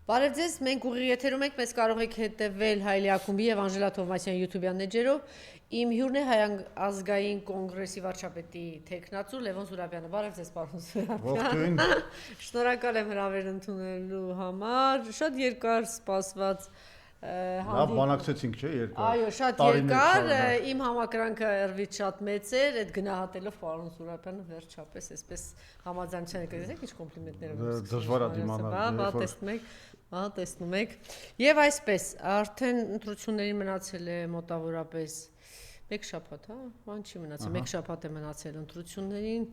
Բարև ձեզ, մենք ուղիղ եթերում ենք, մեզ կարող եք հետևել Հայլի ակումբի եւ Անժելա Թովմասյան YouTube-յան էջերով։ Իմ հյուրն է Հայ ազգային կոնգրեսի վարչապետի թեկնածու Լևոն Զուրաբյանը։ Բարև ձեզ, պարոն Զուրաբյան։ Շնորհակալ եմ հրավեր ընդունելու համար։ Շատ երկար սպասված Լավ բանակցեցինք, չէ, երկար։ Այո, շատ երկար, իմ համակրանքը երևից շատ մեծ էր, այդ գնահատելով պարոն Զուրաբյանը վերջապես այսպես համաձայնության եք, տեսեք ինչ կոմպլիմենտներ դժվար է դիմանալ, տեսնում եք։ Եվ այսպես, արդեն ընտրություններին մնացել է մոտավորապես 1 շաբաթ, հա, բան չի մնացել, 1 շաբաթ է մնացել ընտրություններին։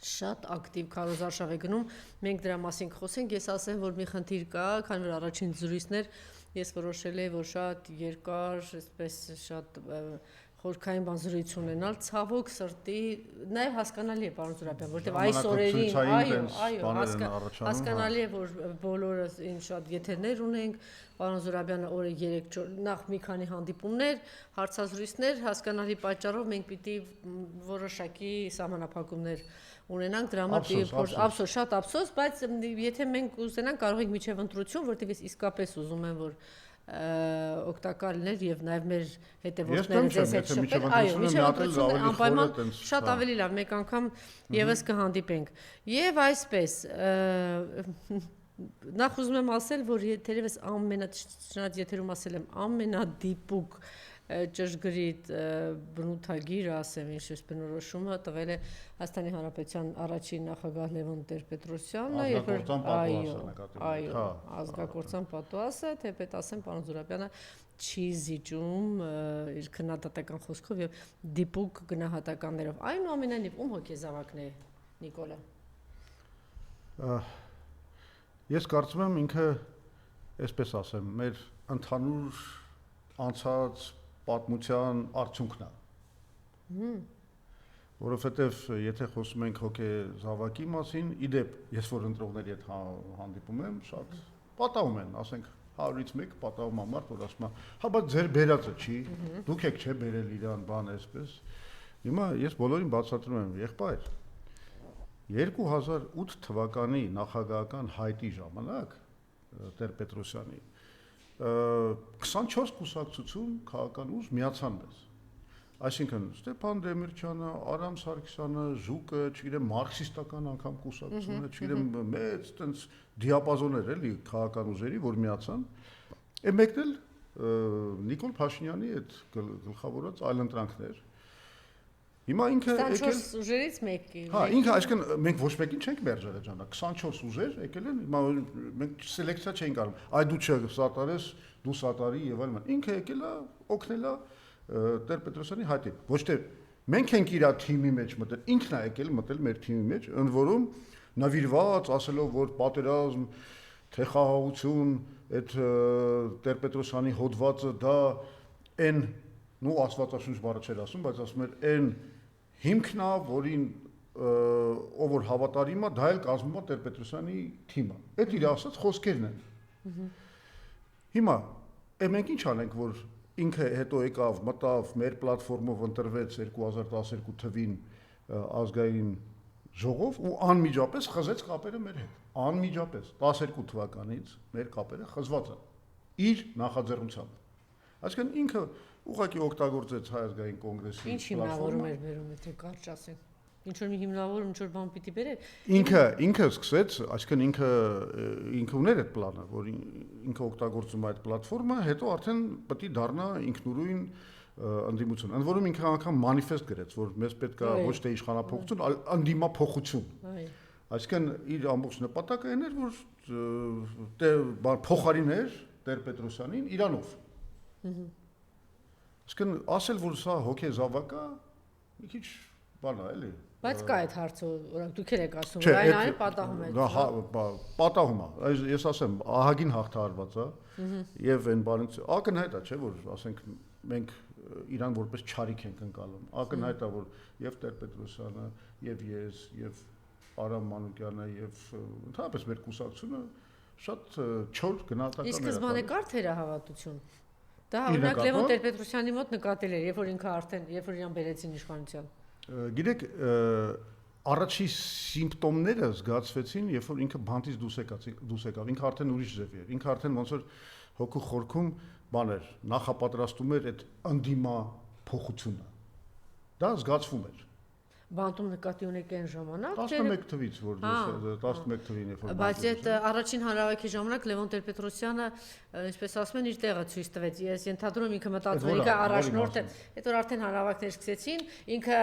Շատ ակտիվ քարոզարշավ է գնում, մենք դրա մասին կխոսենք, ես ասեմ, որ մի խնդիր կա, քանի որ առաջին զրույցներ ես որոշել եմ, որ շատ երկար, այսպես շատ խորքային բան զրույց ունենալ, ցավոք սրտի, նաև հասկանալի է, պարոն Զուրաբյան, որտեղ այս օրերին, այո, հասկանալի է, որ բոլորս ինչ շատ եթերներ ունենք, պարոն Զուրաբյանը օրը 3-4 նախ մի քանի հանդիպումներ, հարցազրույցներ, հասկանալի պատճառով մենք պիտի որոշակի սահմանափակումներ ունենանք, դրա համար շատ ափսոս, բայց եթե մենք ուզենանք, կարող ենք միջև ընտրություն, որտեղ ես իսկապես ուզում եմ, որ օգտակար լիներ եւ նաեւ մեր հետեւորդները ձեզ հետ շփվել, այո, միջև ընտրությունը անպայման շատ ավելի լավ, մեկ անգամ եւս կհանդիպենք։ Եվ այսպես նախ ուզում եմ ասել, որ թերևս ամենաճշնամիտ եթերում ասել եմ ամենադիպուկ ճշգրիտ բնութագիր, ասեմ, ինչ բնորոշումը տվել է Հայաստանի Հանրապետության առաջին նախագահ Լևոն Տեր-Պետրոսյանը, այո, ազգակործան պատուհասը, թեպետ ասեմ, պարոն Զուրաբյանը չի զիջում իր քննադատական խոսքով եւ դիպուկ գնահատականներով։ Այնուամենայնիվ, ում հոգեզավակն է Նիկոլը։ Ես կարծում եմ ինքը, այսպես ասեմ, մեր ընդհանուր անցած պատմության արդյունքն է։ Որովհետև եթե խոսում ենք հոգեզավակի մասին, իդեպ, ես որ ընտրողների հետ հանդիպում եմ, շատ պատահում են, ասենք 100-ից 1 պատահում ամառ, որ ասում է, հա, բայց ձեր բերածը չի, դուք եք չէ բերել իրան բան այսպես։ Հիմա ես բոլորին բացատրում եմ, եղբայր, 2008 թվականի նախագահական հայտի ժամանակ Տեր-Պետրոսյանի 24 կուսակցություն քաղաքական ուժ միացան մեզ։ Այսինքն Ստեփան Դեմիրճյանը, Արամ Սարգսյանը, Ժուկը, չգիտեմ, մարքսիստական անգամ կուսակցությունը, չգիտեմ, մեծ տենց դիապազոներ էլի քաղաքական ուժերի, որ միացան։ Է մեկն էլ Նիկոլ Փաշինյանի այդ գլխավորած այլընտրանքներ։ Հիմա ինքը 24 ուժերից մեկի։ Հա, ինքը այսինքն մենք ոչ մեկին չենք մերժել այդ ժամանակ, 24 ուժեր եկել են, հիմա մենք սելեկցիա չենք անում, այ դու չսատարես, դու սատարի եւ այլն։ Ինքը եկել է, օգնել է Տեր-Պետրոսյանի հայտին։ Ոչ թե մենք ենք իր թիմի մեջ մտել, ինքն է եկել մտել մեր թիմի մեջ, ընդ որում նվիրված, ասելով, որ պատերազմ, թե խաղաղություն, այդ Տեր-Պետրոսյանի հոդվածը դա այն նու աստվածաշունչ բառը չէր ասում, բայց ասում էր այն հիմքն է, որին ով որ հավատարիմ է, դա էլ կազմում է Տեր-Պետրոսյանի թիմը։ Այդ իր ասած խոսքերն են։ Հիմա մենք ինչ անենք, որ ինքը հետո եկավ, մտավ, մեր պլատֆորմով ընտրվեց 2012 թվին ազգային ժողով ու անմիջապես խզեց կապերը մեր հետ։ Անմիջապես 12 թվականից մեր կապերը խզված են իր նախաձեռնությամբ։ Այսինքն ինքը ուղղակի օգտագործեց Հայ ազգային կոնգրեսի Ինչ հիմնավորում էր բերում, եթե կարճ ասեմ։ Ինչ որ մի հիմնավորում, ինչ որ բան պիտի բերեր։ Ինքը սկսեց, այսինքն ինքը ուներ այդ պլանը, որ ինքը օգտագործում այդ պլատֆորմը, հետո արդեն պետք է դառնա ինքնուրույն ընդդիմություն։ Ընդ որում ինքը անգամ մանիֆեստ գրեց, որ մեզ պետք է ոչ թե իշխանափոխություն, այլ ընդդիմափոխություն։ Այսինքն իր ամբողջ նպատակը այն էր, որ փոխարիներ Տեր-Պետրոսյանին իրանով։ Այսինքն ասել, որ սա հոգեզավակ է, մի քիչ բան է, էլի։ Բայց կա այդ հարցը, օրինակ դուք եք ասում, որ այն պատահում է։ Պատահում է։ Ես ասեմ, ահագին հաղթահարված է, եւ այն բանից ակնհայտ է, չէ, որ ասենք մենք իրան որպես չարիք ենք ընկալում։ Ակնհայտ է, որ եւ Տեր-Պետրոսյանը, եւ ես, եւ Արամ Մանուկյանը, եւ ընդհանրապես մեր կուսակցությունը շատ չոր գնահատական է։ Իսկ սկզբանե կար թերահավատություն։ Դա օրինակ Լևոն Տեր-Պետրոսյանի մոտ նկատել էր, երբ որ ինքը արդեն, երբ որ իրան բերեցին իշխանության։ Գիտեք, Առաջի սիմպտոմները զգացվեցին, երբ որ ինքը բանտից դուրս եկավ, ինքը արդեն ուրիշ ձև էր, ինքը արդեն ոնց որ հոգու խորքում բան էր, նախապատրաստում էր այդ անդիմա փոխությունը։ Դա զգացվում էր։ Բանտում նկատի ունեք այն ժամանակ 11 թվից, որ 11 թվին երբ որ բայց այդ առաջին հանրահավաքի ժամանակ Լևոն Տեր-Պետրոսյանը, ինչպես ասում են, իր տեղը ցույց տվեց։ Ես ենթադրում ինքը մտածում ինքը առաջնորդ է, այդ որ արդեն հանրահավաքներ սկսեցին, ինքը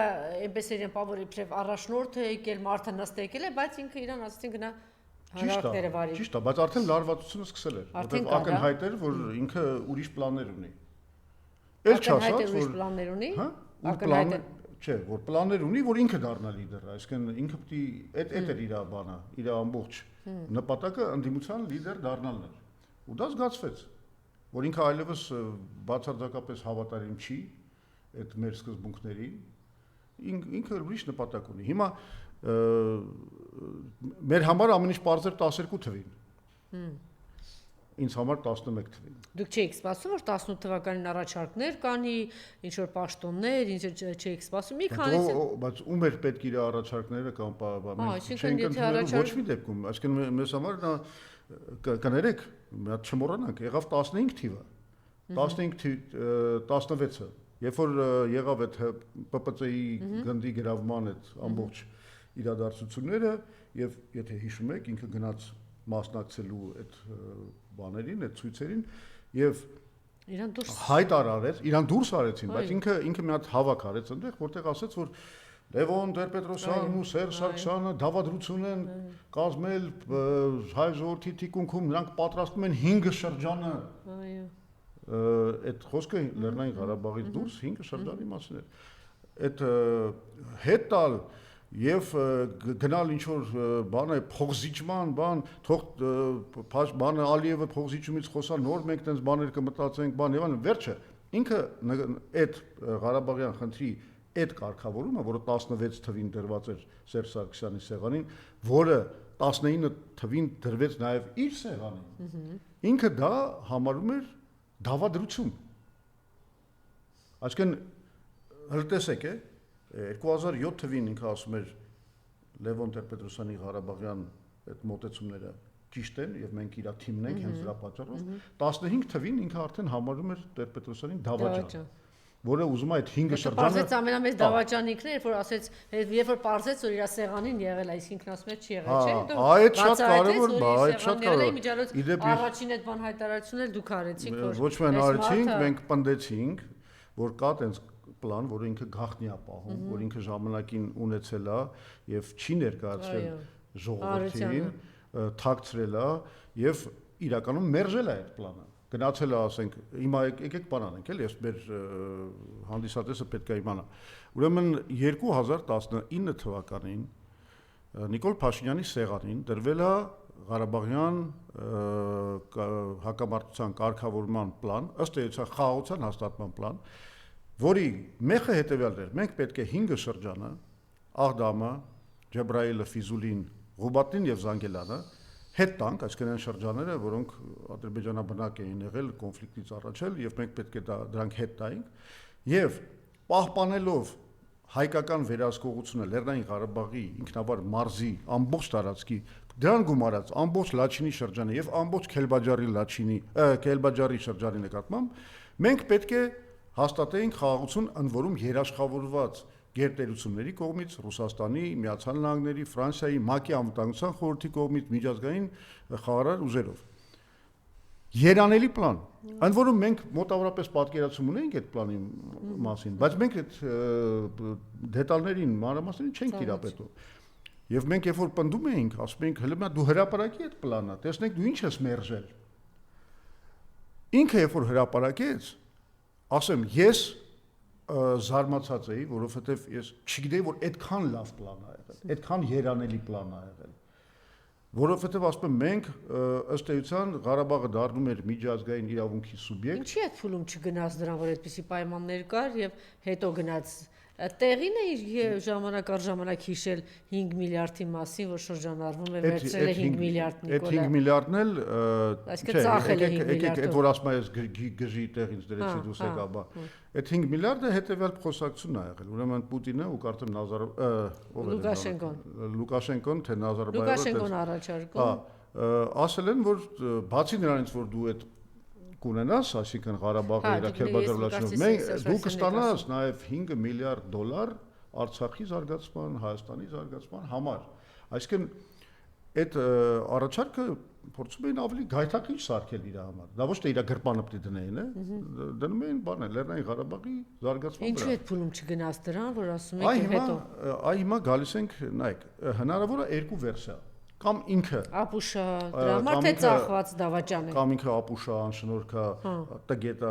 այնպես էր ապավոր իբրև առաջնորդ է եկել, մարդը նստել եկել է, բայց ինքը իրան ասեցին գնա հանրահավաքները վարի։ Ճիշտ է, բայց արդեն լարվածությունը սկսել էր, որտեղ ակնհայտ էր, որ ինքը ուրիշ պլաններ ունի։ Էլ չասած, որ ուրիշ պլաններ ունի։ Ակնհայտ է չէ, որ պլաններ ունի, որ ինքը դառնա լիդերը, այսինքն ինքը պիտի այդ էր իր բանը, իր ամբողջ նպատակը ընդդիմության լիդեր դառնալն էր։ Ու դա զգացվեց, որ ինքը այլևս բացարձակապես հավատարիմ չի այդ մեր սկզբունքներին, ինքը ուրիշ նպատակ ունի։ Հիմա մեր համար ամեն ինչ պարզ էր 12 թվին։ Ինձ համար 11 թվին։ Դուք չէիք սպասում, որ 18 թվականին առաջարկներ կանի, ինչ որ պաշտոններ, ինչ չէիք սպասում, մի քանիսը։ Բայց ում էր պետք իր առաջարկները կամ մենք չենք ընդունել ոչ մի դեպքում, այսինքն մեզ համար նա կներեք, մի հատ չմոռանանք, եղավ 15 թիվը։ 16-16-ը, երբ որ եղավ այդ ՊՊՑ-ի գնդի գրավման այդ ամբողջ իրադարձությունները եւ եթե հիշում եք, ինքը գնաց մասնակցելու այդ բաներին, այդ ցույցերին եւ իրան դուրս հայտարարեց, իրան դուրս արեցին, բայց ինքը մի հատ հավաք արեց այնտեղ, որտեղ ասեց, որ Լևոն Տեր-Պետրոսյանն ու Սերժ Սարգսյանը դավադրություն են կազմել հայ ժողովրդի թիկունքում, նրանք պատրաստում են 5 շրջանը։ Այո։ Այդ խոսքը Լեռնային Ղարաբաղից դուրս 5 շրջանի մասին էր։ Այդ հետ տալ եւ գնալ ինչ որ բան է փողզիջման բան, թող բանը Ալիևը փողզիջումից խոսա, նոր մենք տենց բաներ կմտածենք, բան եւ այլն, վերջը ինքը այդ Ղարաբաղյան խնդրի այդ կարգավորումը, որը 16 թվին դրված էր Սերժ Սարգսյանի սեղանին, որը 19 թվին դրվեց նաեւ իր սեղանին։ Ինքը դա համարում էր դավադրություն։ Այսինքն հրտեսեք է 2007 թվին ինքը ասում էր Լևոն Տեր-Պետրոսյանի Ղարաբաղյան այդ մոտեցումները ճիշտ են եւ մենք իր թիմն ենք հենց դրա պատճառով 15 թվին ինքը արդեն համարում էր Տեր-Պետրոսյանին դավաճան, որը ուզում է այդ 5 շրջանը Պարզեց ամենամեծ դավաճանիկն էր, որ ասեց, երբ որ պարզեց, որ իր սեղանին եղել է, իսկ ինքն ասում է չի եղել, չէ՞։ Այդ շատ կարևոր, այդ շատ կարևոր։ Առաջին այդ բան հայտարարությունն էլ դուք արեցիք, որ ոչ միայն արեցինք, մենք պնդեցինք, որ կա տենց պլան, որը ինքը գաղտնի է պահում, որ ինքը ժամանակին ունեցել է եւ չի ներկայացրել ժողովրդին, թաքցրել է եւ իրականում մերժել է այդ պլանը։ Գնացել է, ասենք, հիմա եկեք բան անենք, էլի, ես մեր հանդիսատեսը պետք է իմանա։ Ուրեմն 2019 թվականին Նիկոլ Փաշինյանի սեղանին դրվել է Ղարաբաղյան հակամարտության կարգավորման պլան, ըստ էության խաղաղության հաստատման պլան, որի մեխը հետևյալն էր. մենք պետք է 5 շրջանը, Աղդամը, Ջեբրայիլը, Ֆիզուլին, Ղուբատին եւ Զանգելանը հետ տանք, այսինքն այն շրջանները, որոնք ադրբեջանաբնակ էին եղել կոնֆլիկտից առաջել եւ մենք պետք է դրանք հետ տայինք եւ պահպանելով հայկական վերահսկողությունը Լեռնային Ղարաբաղի ինքնավար մարզի ամբողջ տարածքի դրան գումարած ամբողջ Լաչինի շրջանը եւ ամբողջ Քելբաջարի շրջանի նկատմամբ մենք պետք է հաստատեինք խաղաղություն, ընդ որում երաշխավորված գերտերությունների կողմից, Ռուսաստանի, Միացյալ Նահանգների, Ֆրանսիայի, ՄԱԿ-ի անվտանգության խորհրդի կողմից միջազգային խաղաղարար ուժերով։ Երանելի պլան, ընդ որում մենք մոտավորապես պատկերացում ունենք այդ պլանի մասին, բայց մենք այդ դետալներին, մանրամասներին չենք տիրապետում։ Եվ մենք երբ որ պնդում էինք, ասում էինք, հələ դու հրապարակի այդ պլանը, տեսնենք դու ինչ ես մերժել։ Ինքը երբ որ հրապարակեց, ասեմ, ես զարմացած էի, որովհետև ես չգիտեի, որ այդքան լավ պլան ա եղել, այդքան երանելի պլան ա եղել։ Որովհետև ասում եմ, մենք ըստ էության Ղարաբաղը դառնում էր միջազգային իրավունքի սուբյեկտ։ Ինչի՞ այդ փուլում չգնաց դրան, որ այդպիսի պայմաններ կար եւ հետո գնաց Տեղին է ժամանակ առ ժամանակ հիշել 5 միլիարդի մասին, որ շրջանառվում է վերցրել է 5 միլիարդ Այդ 5 միլիարդն էլ Այսինքն ծախել է 5 միլիարդ։ Այդ որ ասում ես գժի տեղից դրեցի դուս եկա, բա։ Այդ 5 միլիարդը հետեւյալ խոսակցությունն ա եղել։ Ուրեմն Պուտինը ու կարծեմ Լուկաշենկոն, թե Նազարբայևը։ Լուկաշենկոն առաջարկում։ Ասել են, որ բացի նրանից, որ դու այդ կունենաս, այսինքն Ղարաբաղի Իրաքերբազարվլացնով, դու կստանաս նաև 5 միլիարդ դոլար Արցախի զարգացման, Հայաստանի զարգացման համար։ Այսինքն այդ առաջարկը փորձում էին ավելի գայթակղիչ սարքել իր համար։ Դա ոչ թե իր գրպանը պետք է դնեին, դնում էին բանը Լեռնային Ղարաբաղի զարգացման վրա։ Ինչու այդ փուլում չգնաց դրան, որ ասում եք հետո։ Այ հիմա գալիս ենք, նայեք, հնարավոր է երկու վերսիա։ Կամ ինքը ապուշա դրա համար թե ծախված դավաճան է։ Կամ ինքը ապուշա, անշնորհքա, տգետա,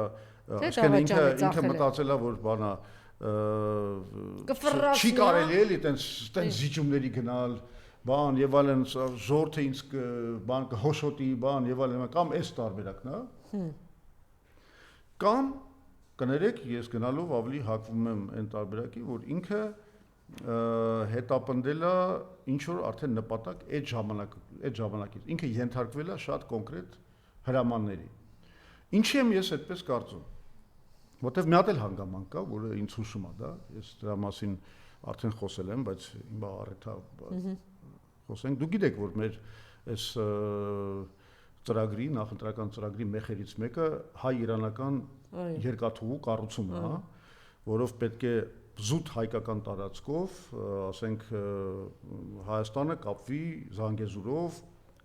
այսինքն ինքը մտածել է, որ բանա չի կարելի էլի տենց զիջումների գնալ, բան եւ այլն, ժողովուրդը ինձ բան կհոշոտի, բան եւ այլն, կամ այս տարբերակն է։ Կամ կներեք, ես գնալով ավելի հակվում եմ այն տարբերակի, որ ինքը հետապնդել է ինչ որ արդեն նպատակ այդ ժամանակից ինքը ենթարկվել է շատ կոնկրետ հրամանների ինչի եմ ես այդպես կարծում որտեվ մի հատ էլ հանգամանք կա որը ինձ հուշում է դա ես դրա մասին արդեն խոսել եմ բայց հիմա առիթա խոսենք դուք գիտեք որ մեր այս ծրագրի նախընտրական ծրագրի մեխերից մեկը հայ-իրանական երկաթուղու կառուցումն է որով պետք է զուտ հայկական տարածքով, ասենք Հայաստանը կապվի Զանգեզուրով,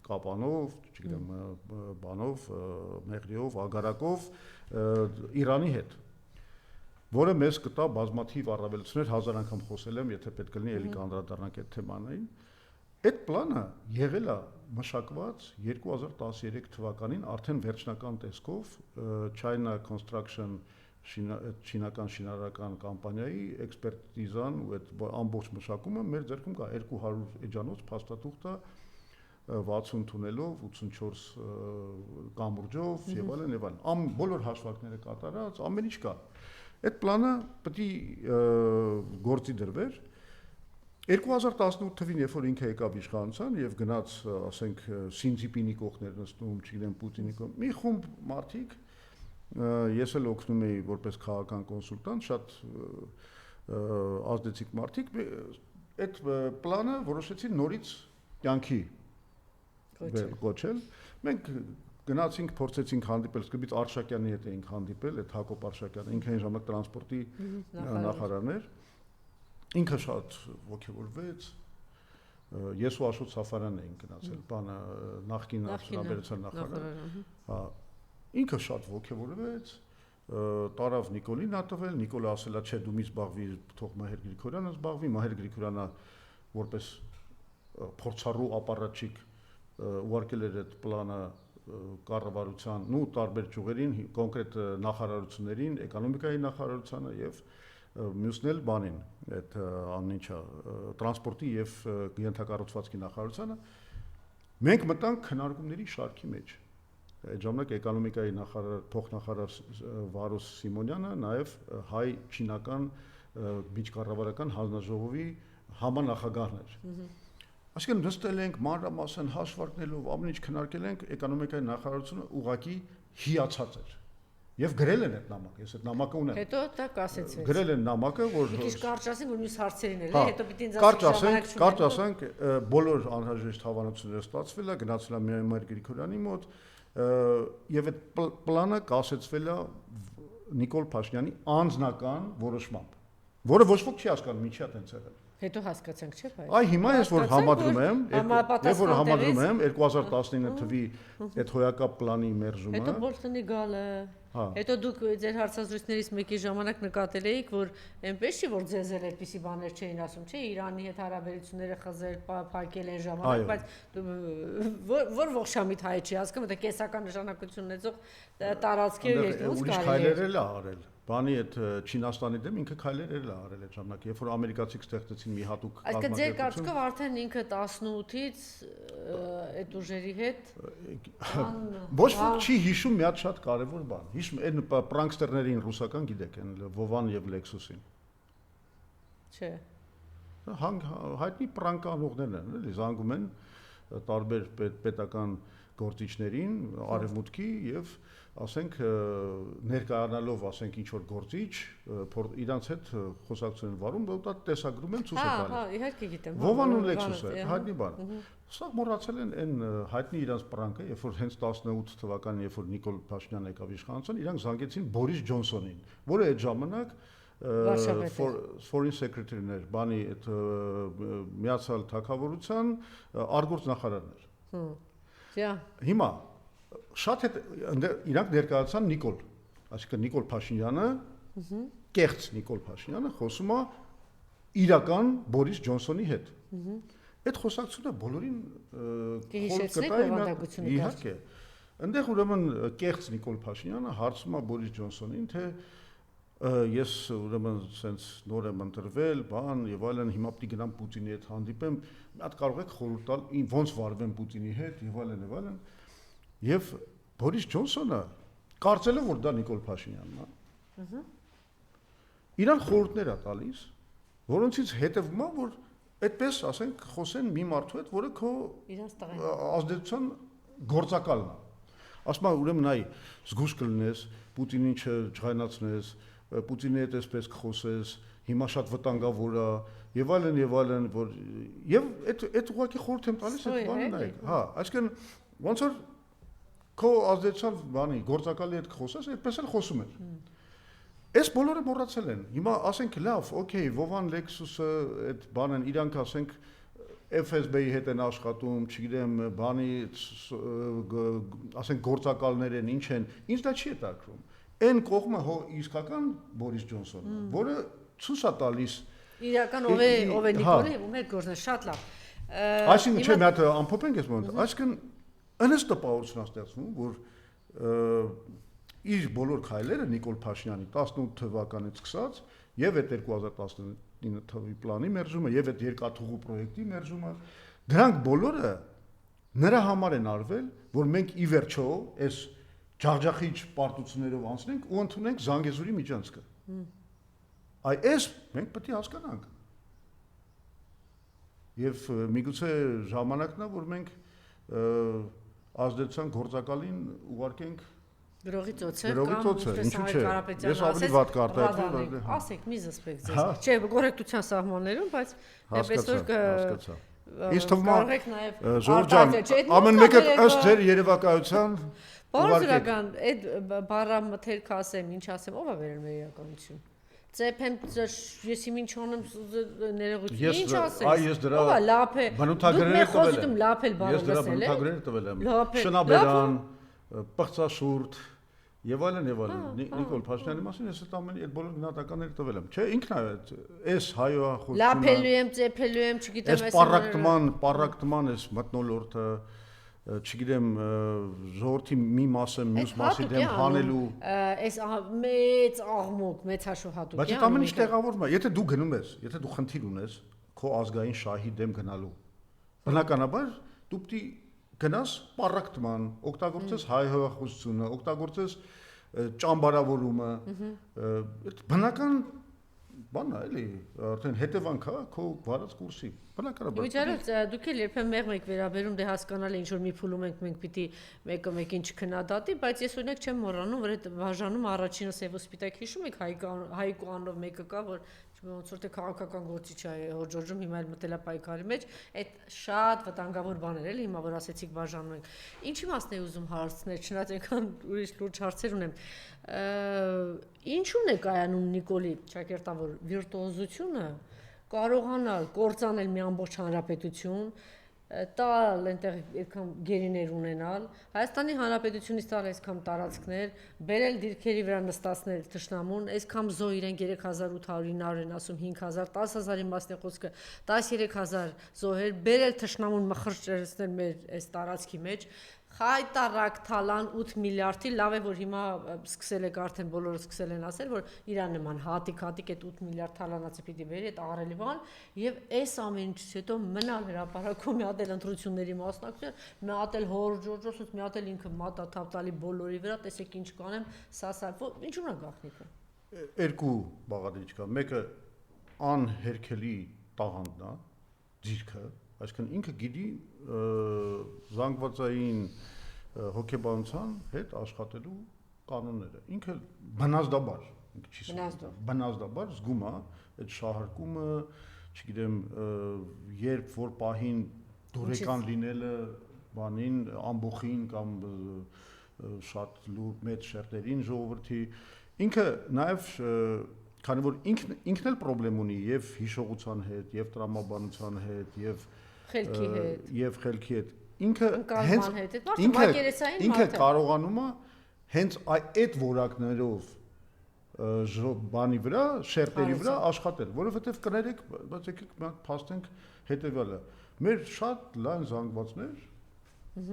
Կապանով, չգիտեմ, բանով, Մեղրիով, Ագարակով Իրանի հետ, որը մեզ կտա բազմաթիվ առավելություններ, 1000 անգամ խոսել եմ, եթե պետք կլինի էլի կանդրադառնանք այդ թեմանային։ Այդ պլանը եղել է մշակված 2013 թվականին արդեն վերջնական տեսքով China Construction Չինական շինարարական կամպանիայի էքսպերտիզան ու այդ ամբողջ մշակումը մեր ձեռքում կա 200 էջանոց փաստաթուղթ 60 թունելով 84 կամուրջով եւ այլն բոլոր հաշվարկները կատարած ամեն ինչ կա այդ պլանը պետք է գործի դրվեր 2018 թվականին երբ որ ինքը եկավ իշխանության եւ գնաց ասենք Սինձիպինի կողքներ նստում չգիտեմ Պուտինի կողքեր մի խումբ մարդիկ ես էլ օգնում էի որպես քաղաքական կոնսուլտանտ շատ ազդեցիկ մարդիկ այդ պլանը որոշեցին նորից կյանքի կոչել մենք գնացինք փորձեցինք հանդիպել սկզբից Արշակյանի հետ էինք հանդիպել այդ Հակոբ Արշակյանը ինքը այն ժամանակ տրանսպորտի նախարարն էր ինքը շատ ողջորվեց ես ու Աշոտ Սաֆարանն էինք գնացել բանը նախկին արդյունաբերության նախարար Ինքը շատ ողջորվեց, տարավ Նիկոլին հատվել, Նիկոլը ասել է, չէ, դու մի զբաղվի, թող Մահեր Գրիգորյանը զբաղվի, Մահեր Գրիգորյանը որպես փորձառու ապարատչիկ ուղարկել էր այդ պլանը կառավարության, ու տարբեր ճյուղերին, կոնկրետ նախարարություններին, էկոնոմիկայի նախարարությանը եւ մյուսն էլ բանին, այդ աննիչա տրանսպորտի եւ ենթակառուցվածքի նախարարությանը մենք մտանք քննարկումների շարքի մեջ Այդ ժամանակ էկոնոմիկայի նախարար փոխնախարար Վարուս Սիմոնյանը նաև հայ-չինական միջկառավարական հանձնաժողովի համանախագահն էր։ Այսինքն նստել ենք մանրամասն հաշվարկնելով ամեն ինչ քննարկել ենք էկոնոմիկայի նախարարությունը ուղղակի հիացած էր։ Եվ գրել են այդ նամակը, ես այդ նամակը ունեմ։ Հետո դա կասեցվեց։ Գրել են նամակը, որ Քիչ կարճ ասենք, որ մյուս հարցերին էլ է, հետո պիտի ինձ ասեք կարճ ասենք, բոլոր անհրաժեշտ հավանությունները ստացվել է, գնացել է Մայր Գրիգորյանի մոտ եւ այդ պլանը կասեցվել է Նիկոլ Փաշինյանի անձնական որոշմամբ, որը ոչ ոք չի հասկանում ինչի է տենց եղել։ Հետո հասկացանք, չէ՞, բայց։ Այ հիմա ես որ համադրում եմ, երբ որ համադրում եմ 2019 թվականի այդ հոյակապ պլանի մերժումը։ Հետո Բոլթոնի գալը։ Հետո դուք ձեր հարցազրույցներից մեկի ժամանակ նկատել էիք, որ այնպես չի որ ձեզ էլ այդպիսի բաներ չէին ասում, չէ, Իրանի հետ հարաբերությունները խզել, փակել են ժամանակ, բայց որ ողջամիտ հայ չի հասկանում, դա կեսական նշանակություն ունեցող տարածքի երկրից կարելի է։ Ուրիշ քայլեր էլ արել։ Բանի այդ Չինաստանի դեմ ինքը քայլեր էլ արել այդ ժամանակ, երբ որ ամերիկացիք ստեղծեցին մի հատուկ Այսինքն ձեր կարծիքով արդեն ինքը 18-ից այդ ուժերի հետ ոչ ոք չի հիշում մի հատ շատ կարևոր բան։ Հիշում այն պրանկստերներին ռուսական գիտեք, այն Վովան եւ Լեքսուսին։ Չէ։ Հայտնի պրանկանողներն են, էլի, զանգում են տարբեր պետական գործիչներին, արևմուտքի եւ ասենք ներկայանալով ասենք ինչ որ գործիչ իրանց հետ խոսակցություն են վարում, որ դա տեսագրում են ցույց է տալիս։ Հա, իհարկե գիտեմ։ Վովան ու Lexus-ը, հայտնի բան։ Սա մոռացել են այն հայտնի իրանց պրանկը, երբ որ հենց 18 թվականին, երբ որ Նիկոլ Փաշինյանն եկավ իշխանության, իրանք զանգեցին Բորիս Ջոնսոնին, որը այդ ժամանակ foreign secretary-ն էր, բանի այդ միացյալ թագավորության արտգործնախարարն էր։ Հիմա շատ հետ իրանք ներկայացան Նիկոլ, այսինքն Նիկոլ Փաշինյանը, կեղծ Նիկոլ Փաշինյանը խոսում է իրական Բորիս Ջոնսոնի հետ։ Այդ խոսակցությունը բոլորին իհարկե։ Այնտեղ ուրեմն կեղծ Նիկոլ Փաշինյանը հարցում է Բորիս Ջոնսոնին, թե ես ուրեմն sense նոր եմ ընտրվել, բան եւ այլն, հիմա պիտի գնամ Պուտինի հետ հանդիպեմ, մի հատ կարող եք խորհուրդ տալ ոնց վարվեմ Պուտինի հետ եւ այլն եւ այլն։ Եվ Բորիս Ջոնսոնը կարծելով որ դա Նիկոլ Փաշինյանն է, իրան խորհուրդներ է տալիս, որոնցից հետևում է որ այդպես ասենք խոսեն մի մարդու հետ, որը քո ազդեցության գործակալն է։ Ասում է ուրեմն այ զգուշ կլինես, Պուտինին չջղայնացնես, Պուտինի հետ այսպես կխոսես, հիմա շատ վտանգավոր է եւ այլն, որ եւ այդ ուղղակի խորհուրդ եմ տալիս այդ բանը նայեք։ Հա, այսինքն ոնց որ քո ազդեցության բանի գործակալի հետ կխոսես, այդպես էլ խոսում ես։ Այս բոլորը մոռացել են։ Հիմա ասենք լավ, օքեյ, Վովան Lexus-ը այդ բանն իրանք ասենք FSB-ի հետ են աշխատում, չգիտեմ, բանի ասենք գործակալներ են, ինչ են, ինձ դա չի հետաքրում։ Այն կողմը հո իսկական Բորիս Ջոնսոնը, որը ցույց է տալիս իրական ով է Նիկոլը, ում հետ գործն է, շատ լավ։ Այսինքն չէ, մի հատ ամփոփենք այս մոտ, այսինքն ընս տպավորություն է ստեղծվում, որ իր բոլոր քայլերը Նիկոլ Փաշինյանի 18 թվականից սկսած եւ այդ 2019 թվականի պլանի մերժումը եւ այդ երկաթուղու պրոյեկտի մերժումը, դրանք բոլորը նրա համար են արվել, որ մենք ի վերջո այս ջախջախիչ պարտություններով անցնենք ու ընդունենք Զանգեզուրի միջանցքը։ Այս մենք պետք է հասկանանք։ Եվ միգուցե ժամանակն է, որ մենք ազդեցության գործակալին ուղարկենք Գրողի ծոցը ինչու՞ չէ։ Ես ավելի վատ կարտահայտվի։ Ասեք, մի զսպեք ձեզ։ Չէ, կոռեկտության սահմաններում, բայց այնպես որ Ինձ թվում է Ժորժ ջան, ամեն մեկը ըստ ձեր երևակայության Բարձրական այդ բառամթերքը ասեմ, ինչ ասեմ, ով է վերել մեր իրականություն։ Ծեփեմ ես ինչ անեմ ներողություն ինչ ասես։ Ես դրա բնութագրերը տվել եմ։ Լափել բառը Ես դրա բնութագրերը տվել եմ։ Շնաբերան, պղծաշուրթ եւ այլն եւ այլն։ Նիկոլ Փաշինյանի մասին ես այդ բոլոր գնահատականները տվել եմ։ Չէ, ինքն է այս հայոյախոսությունը։ Լափելու եմ, ծեփելու եմ, չգիտեմ այս պարակտման այս մտնոլորտը չգիտեմ ժողովրդի մի մասը մյուս մասի դեմ հանելու այս մեծ աղմուկ մեծ հաշվհատուկ բայց այդ ամեն ինչ տեղավորվում է եթե դու գնում ես եթե դու խնդիր ունես քո ազգային շահի դեմ գնալու բնականաբար դու պիտի գնաս պարակտման օգտագործես հայհոյախոսությունը օգտագործես ճամբարավորումը այդ բնական բանն է էլի արդեն հետևանք է քո վարած կուրսի բնականաբար Իջարած դուք էլ երբեմն մեղմ եք վերաբերում դե հասկանալ է ինչ որ մի փուլում ենք մենք պիտի մեկը մեկին չքննադատի բայց ես օրինակ չեմ մոռանում որ այդ բաժանում առաջինը սև ու սպիտակ հիշում եք Հայկո անով մեկը կա որ ոնց որ թե քաղաքական գործիչ է Ժորժում հիմա էլ մտել է պայքարի մեջ այդ շատ վտանգավոր բաներ էլի հիմա որ ասեցիք բաժանում ենք ինչի մասն է ուզում հարցնել չնայած այնքան ուրիշ լուրջ հարցեր ունեմ ինչու՞ն է կայանում Նիկոլի ճակերտավոր վիրտուոզությունը կարողանալ կործանել մի ամբողջ հանրապետություն տալ այնտեղ այդքան գերիներ ունենալ Հայաստանի Հանրապետությունից տալ այսքան տարածքներ բերել դիրքերի վրա նստացնել թշնամուն այսքան զո իրենք 3800-ին են ասում 5000 10000-ի մասն է խոսքը 13000 զոհեր բերել թշնամուն մխրճեցնել մեր այս տարածքի մեջ Խայտարակ թալան 8 միլիարդի լավ է որ հիմա սկսել եք արդեն բոլորը սկսել են ասել որ իրան նման հատիկ այդ 8 միլիարդ թալանացը պիտի բերի այդ աղրելի բան եւ այս ամեն ինչից հետո մնալ հրապարակում մի հատ էլ ընտրությունների մասնակցել մի հատ էլ հոր Ժորժոսից մի հատ էլ ինքը մատա թափ տալի բոլորի վրա տեսեք ինչ կանեմ սա ինչու՞ նա գաղտնիքը երկու բաղադրիչ կա մեկը անհերքելի տաղանդն է, ձիրքը, այսինքն ինքը գիտի զանգվածային հոգեբանության հետ աշխատելու կանոնները։ Ինքը բնազդաբար, ինքը չի ասում, բնազդաբար զգում է այդ շահարկումը, չգիտեմ, երբ որ պահին դուրեկան լինելը բանին, ամբողին կամ շատ մեծ շերտերին ժողովրդի, ինքը նաև քանի որ ինքն էլ խնդրեմ ունի եւ հիշողության հետ, եւ տրամաբանության հետ, եւ խելքի հետ, ինքը հենց ինքը կարողանում է հենց այդ որակներով բանի վրա, շերտերի վրա աշխատել, որովհետեւ կներեք, բայց եկեք մենք փաստենք հետեւյալը, մեր շատ լայն զանգվածներ,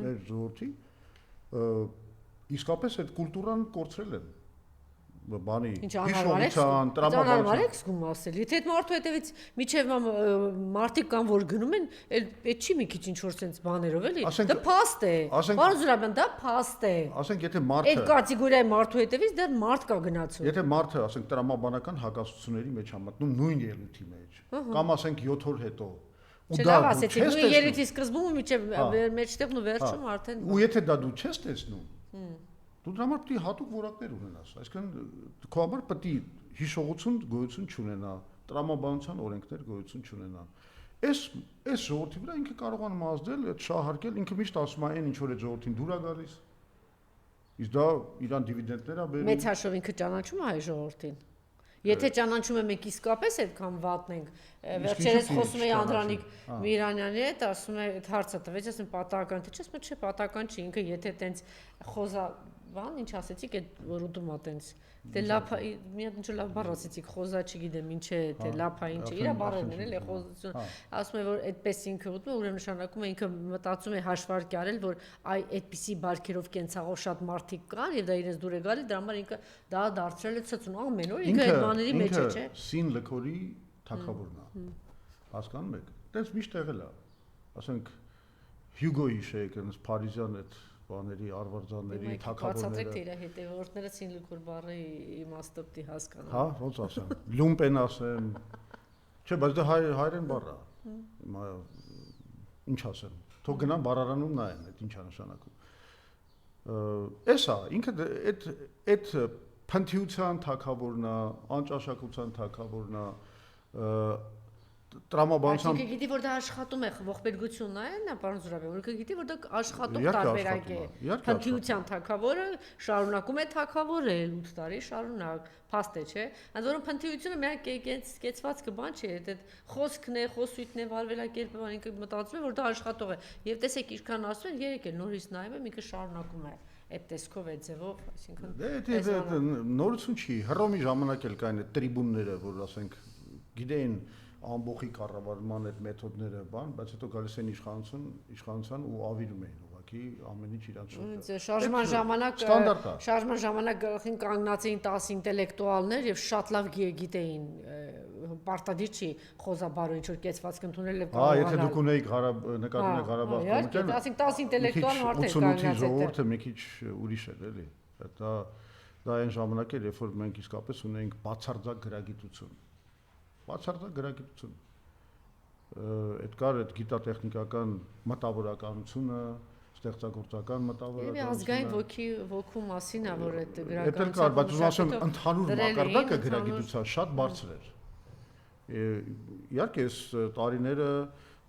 մեր ժողովրդի իսկապես այդ կուլտուրան կորցրել են բանի հիշողության, տրամաբանության։ Եք զգում ասել, եթե այդ մարդու հետևից միջև մարդիկ կան, որ գնում են, այդ չի մի քիչ ինչ-որ sense բաներով էլի։ Դա փաստ է։ Պարոն Զուրաբյան, դա փաստ է։ Ասենք եթե մարդը այդ կատեգորիայի մարդու հետևից դեռ մարդ կա գնացում։ Եթե մարդը, ասենք տրամաբանական հակասությունների մեջ համատնում նույն ելույթի մեջ, կամ ասենք 7 օր հետո Չլավ ասեցիք, նույն ելույթի սկզբում ու միջև մեջտեղն ու վերջում արդեն։ Ու եթե դա դու չես տեսնում, դու դրա համար պետք է հատուկ որակներ ունենաս, այսինքն քո համար պետք է հիշողություն գոյություն չունենա, տրամաբանության օրենքներ գոյություն չունենան։ Այս ժողովրդի վրա ինքը կարողանում ազդել, այդ շահարկել, ինքը միշտ ասում է, ինչ որ այդ ժողովրդին դուր է գալիս։ Իսկ դա իրան դիվիդենդներ է բերում։ Մեծ հաշվով ինքը ճանաչում է հայ ժողովրդին։ Եթե ճանաչում եմ եք իսկապես այդքան վատնենք, վերջերս խոսում էի Անդրանիկ Միրանյանի հետ, ասում է այդ հարցը տվեց, ասում պատահական թե չէ, ասում չէ պատահական չի, ինքը եթե տենց խոզա բան, ինչ ասեցիք, այդ որ ուտում ա տենց, դե լափա, մի հատ ինչ լավ բառ ասեցիք, խոզա չգիտեմ ինչ է, դե լափա ինչ է, իրա բառերն են էլի խոզություն, ասում է որ այդպես ինքը ուտում է, ուրեմն նշանակում է ինքը մտածում է հաշվարկ արել, որ այդպիսի բարքերով կենցաղով շատ մարդիկ կան եւ դա իրենց դուր է գալի, դրա համար ինքը դա դարձրել է ցծուն ամեն օր, ինքը այդ բաների մեջ է, չէ։ Սին լքորի թագավորն է։ Հասկանում եք։ Տենց միշտ եղել է։ Ասենք Հյուգոյի շեյք, այնպես Փարիզյան այդ բաների արվարձանների թագավորները։ Բացատրեք թե իր հետևորդները սին լքոր բառի իմաստը պիտի հասկանան։ Հա, ոնց ասեմ։ Լումպեն ասեմ։ Չէ, բայց դա հայերեն բառ է։ Հիմա ինչ ասեմ։ Թող գնան բառարանում նայեն, այդ ինչ է նշանակում։ Էսա, ինքը այդ փնթիության թագավորն է, անճաշակության թագավորն է, տրամաբանության։ Ինքը գիտի որ դա աշխատում է, ողբերգությունն է, նա պարոն Զուրաբյան, ինքը գիտի որ դա աշխատող տարբերակ է։ Փնթիության թագավորը շարունակում է թագավորել 8 տարի շարունակ, փաստ է, չէ։ Այնց որում փնթիությունը միակ կեցվածքը բան չէ, այդ խոսքն է, խոսույթն է, վարվելակերպը, ինքը մտածում է որ դա աշխատող է։ Եվ տեսեք ինչքան ասում են, երեք էլ նորից նայում եմ, ինքը շարունակում է այդ տեսքով այդ ձևով, այսինքն Դե նորություն չի, հռոմի ժամանակ էլ կային այդ տրիբունները, որ ասենք գիտեին ամբողի կառավարման այդ մեթոդները բան, բայց հետո գալիս են իշխանության ու ավիրում էին ուղղակի ամեն ինչ իրանց շրջան։ Շարժման ժամանակ գլխին կանգնած էին 10 ինտելեկտուալներ եւ շատ լավ գիտեին պարտադիր չի խոզաբարո ինչ որ կեցվածք ընդունել եւ կարողանալ։ Եթե դուք ունեիք նկատում եք Ղարաբաղ կոմիտեն, ասենք 10 ինտելեկտուալ մարդեր կանգնած են։ 88-ի ժողովուրդը մի քիչ ուրիշ էր, էլի։ Դա այն ժամանակ էր, երբ որ մենք իսկապես ունեինք բացարձակ գրագիտություն։ Բացարձակ գրագիտություն։ Այդ կար այդ գիտատեխնիկական մտավորականությունը, ստեղծագործական մտավորականությունը։ Եվ ազգային ոգու մասին է, որ այդ գրականության։ Դա կար, բայց ուզում ասեմ, ընդհանուր մակարդակը գրագիտության շատ բարձր էր։ Իհարկե, այս տարիները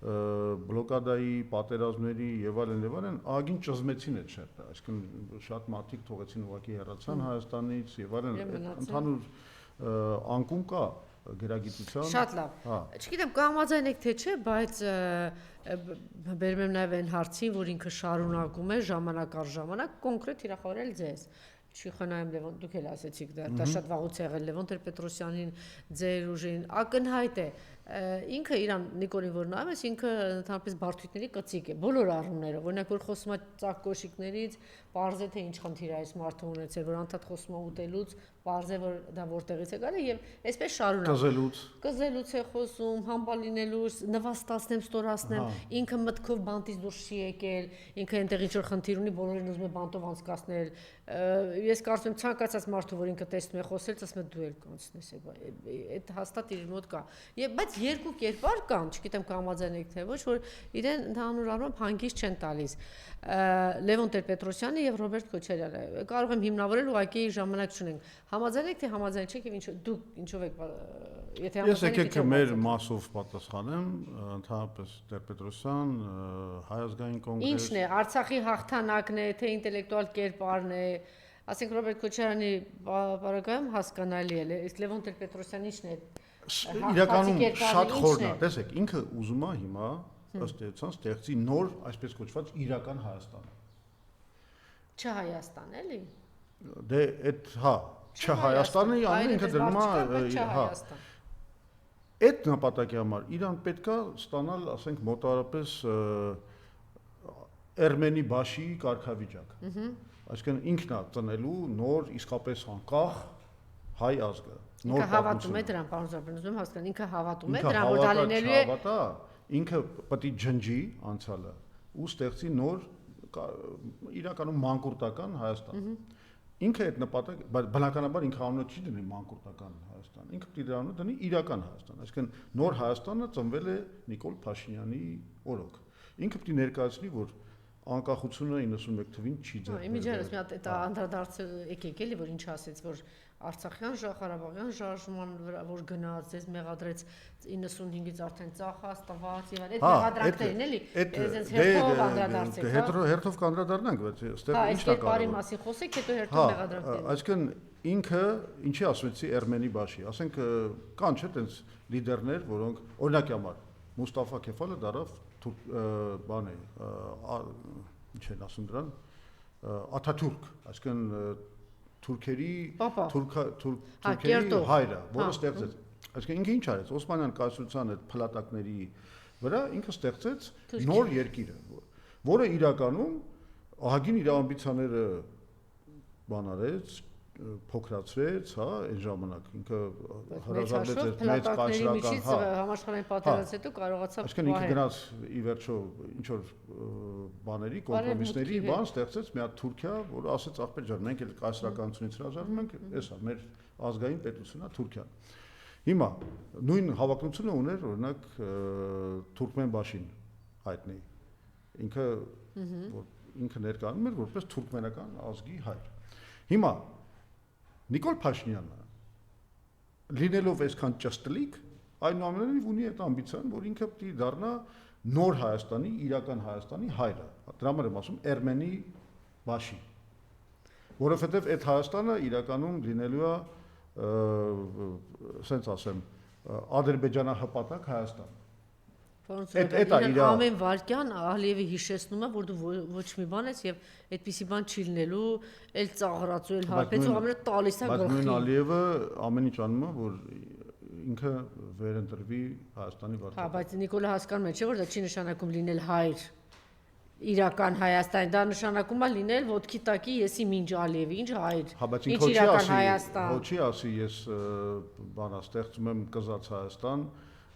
բլոկադայի, պատերազմների եւ այլն ագին ճզմեցին այդ շերտը, այսինքն շատ մարդիկ թողեցին ուղղակի հեռացան Հայաստանից եւ այլն, ընդհանուր անկում կա գրագիտության։ Շատ լավ։ Չգիտեմ կամաձայն եք թե չէ, բայց բերում եմ նաև այն հարցին, որ ինքը շարունակում է ժամանակ առ ժամանակ կոնկրետ հրախորել ձեզ։ Չի խնայում Լևոն, դուք էլ ասեցիք դա շատ վաղուց եղել Լևոն Տեր-Պետրոսյանին, ձեր ուժին, ակնհայտ է։ Ինքը իրան Նիկոլին որ նայում ես, ինքը ընդհանրապես բարդությունների կծիկ է, բոլոր առումներով։ Օրինակ որ խոսում է ծակ կոշիկներից, պարզ է թե ինչ խնդիր է այս մարդը ունեցել, որ անդադ խոսում է ուտելուց, պարզ է որ դա որտեղից է գալի եւ այսպես շարունակ։ Կզելուց է խոսում, համբալ լինելուց, նվաստացնեմ, ստորացնեմ, ինքը մտքով բանտից դուրս չի եկել, ինքը այնտեղ ինչ որ խնդիր ունի, բոլորին ուզում է բանտով անցկացնել, ես կարծում եմ ցանկացած մարդու, որ ինքը տեսնում է խոսել, ասում է դու էլ կանցնես, այդ հաստատ իր մոտ կա։ Բայց երկու կերպար կան, չգիտեմ կհամաձայնեք թե ոչ, որ իրեն ընդհանուր առմամբ հանգիստ չեն տալիս։ Լևոն Տեր-Պետրոսյանը եւ Ռոբերտ Քոչարյանը։ Կարող եմ հիմնավորել, ուղղակի ժամանակ չունենք։ Համաձայնեք թե համաձայն չեք եւ դուք ինչով եք, եթե Ես եկեք մեր մասով պատասխանեմ, ընդհանրապես Տեր-Պետրոսյան, Հայ ազգային կոնգրես։ Ինչն է, Արցախի հաղթանակն է, թե ինտելեկտուալ կերպարն է, ասենք Ռոբերտ Քոչարյանի բարակայում հասկանալի է, իսկ Լևոն Տեր-Պետրոսյանը ինչն է։ Իրականում շատ խորն է, տեսեք, ինքը ուզում է հիմա ըստ էության ստեղծի նոր, այսպես կոչված իրական Հայաստանը։ Չհայաստան, էլի։ Դե այդ, հա, Չհայաստանը անում ինքը դրում է, հա։ Այդ նպատակի համար իրան պետքա ստանալ, ասենք, մոտավորապես Էրմենի Բաշի կարգավիճակ։ Այսինքն ինքն է ծնելու նոր իսկապես անկախ հայ ազգը։ Ինքը հավատում է դրան, պարոն Զարբյան, ուզում եմ հասկանալ, ինքը հավատում է դրան, որ դա լինելու է։ Հավատա, ինքը պետք է ջնջի անցյալը ու ստեղծի նոր իրականում մանկուրտական Հայաստան։ Ինքը այդ նպատակ, բնականաբար ինքը անունը չի դնի մանկուրտական Հայաստան, ինքը պետք է դրա անունը դնի իրական Հայաստան, այսինքն նոր Հայաստանը ծնվել է Նիկոլ Փաշինյանի օրոք։ Ինքը պետք է ներկայացնի, որ անկախությունը 91 թվին չի ձեռք բերվել։ Իմիջիայլոց մի հատ այդ անդրադարձը եկեք էլի, որ ինչ ասեց, որ Արցախյան Ղարաբաղյան շարժման վրա որ գնաց, ձեզ մեղադրեց 95-ից արդեն ծախած, տված եւ այդ մեղադրանքներն էլի, այսպես հերթով անդրադարձեք, հա։ Հերթով կանդրադառնանք, բայց այստեղ ի՞նչ է կարևորը։ Այս մասին խոսեք, հետո հերթով մեղադրանքներ։ Այսինքն ինքը ինչի ասվեցի Էրմենի Բաշի, ասենք կան չէ՞ տենց լիդերներ, որոնք օրինակի համար Մուստաֆա Քեֆալը դարավ բան է, ինչ են ասում դրան, Աթաթուրք, այսինքն թուրքերի հայրը, որը ստեղծեց, այսինքն ինքը ինչ արեց, Օսմանյան կայսրության այդ փլատակների վրա ինքը ստեղծեց նոր երկիրը, որը իրականում ահագին իր ամբիցիաները բան արեց, փոքրացրեց, հա, այն ժամանակ ինքը հրաժարվեց մեծ կայսրական, հա, համաշխարհային պատերազմից հետո կարողացավ այսինքն ինքը գնաց ի վերջո ինչ որ բաների, կոմպրոմիսների բան ստեղծեց մի հատ Թուրքիա, որը ասեց ախպեր ջան, մենք էլ կայսրականությունից հրաժարվում ենք, էսա մեր ազգային պետությունն է Թուրքիան։ Հիմա նույն հավակնությունը ուներ օրինակ Թուրքմենբաշին հայտնի։ Ինքը ինքը ներկայանում էր որպես թուրքմենական ազգի հայր։ Հիմա Նիկոլ Փաշինյանը լինելով այսքան ճստլիկ, այնուամենայնիվ ունի այդ ամբիցիան, որ ինքը պետք է դառնա նոր Հայաստանի, իրական Հայաստանի հայրը։ Դրա համար եմ ասում Էրմենի Բաշի, որովհետև այդ Հայաստանը իրականում լինելու է, ասենց ասեմ, ադրբեջանահպատակ Հայաստան։ Այդ ամեն վարքյան Ալիևի հիշեցնում է, որ դու ոչ մի բան ես եւ այդպիսի բան չի լինելու, էլ ծաղրացու, էլ հարբեցու, ամենը տալիս է գլխին։ Բայց նույն Ալիևը ամեն ինչ անում է, որ ինքը վերընտրվի Հայաստանի վարչապետ։ Հա, բայց Նիկոլը հասկանում է, չէ՞ որ դա չի նշանակում լինել հայր իրական Հայաստան, դա նշանակում է լինել ոտքի տակի եսի մինչ Ալիևի, ինչ հայր։ Հա, բայց ինքը իրական Հայաստան։ Ոչ չի ասի, ես բանա ստեղծում եմ կզած Հայաստան։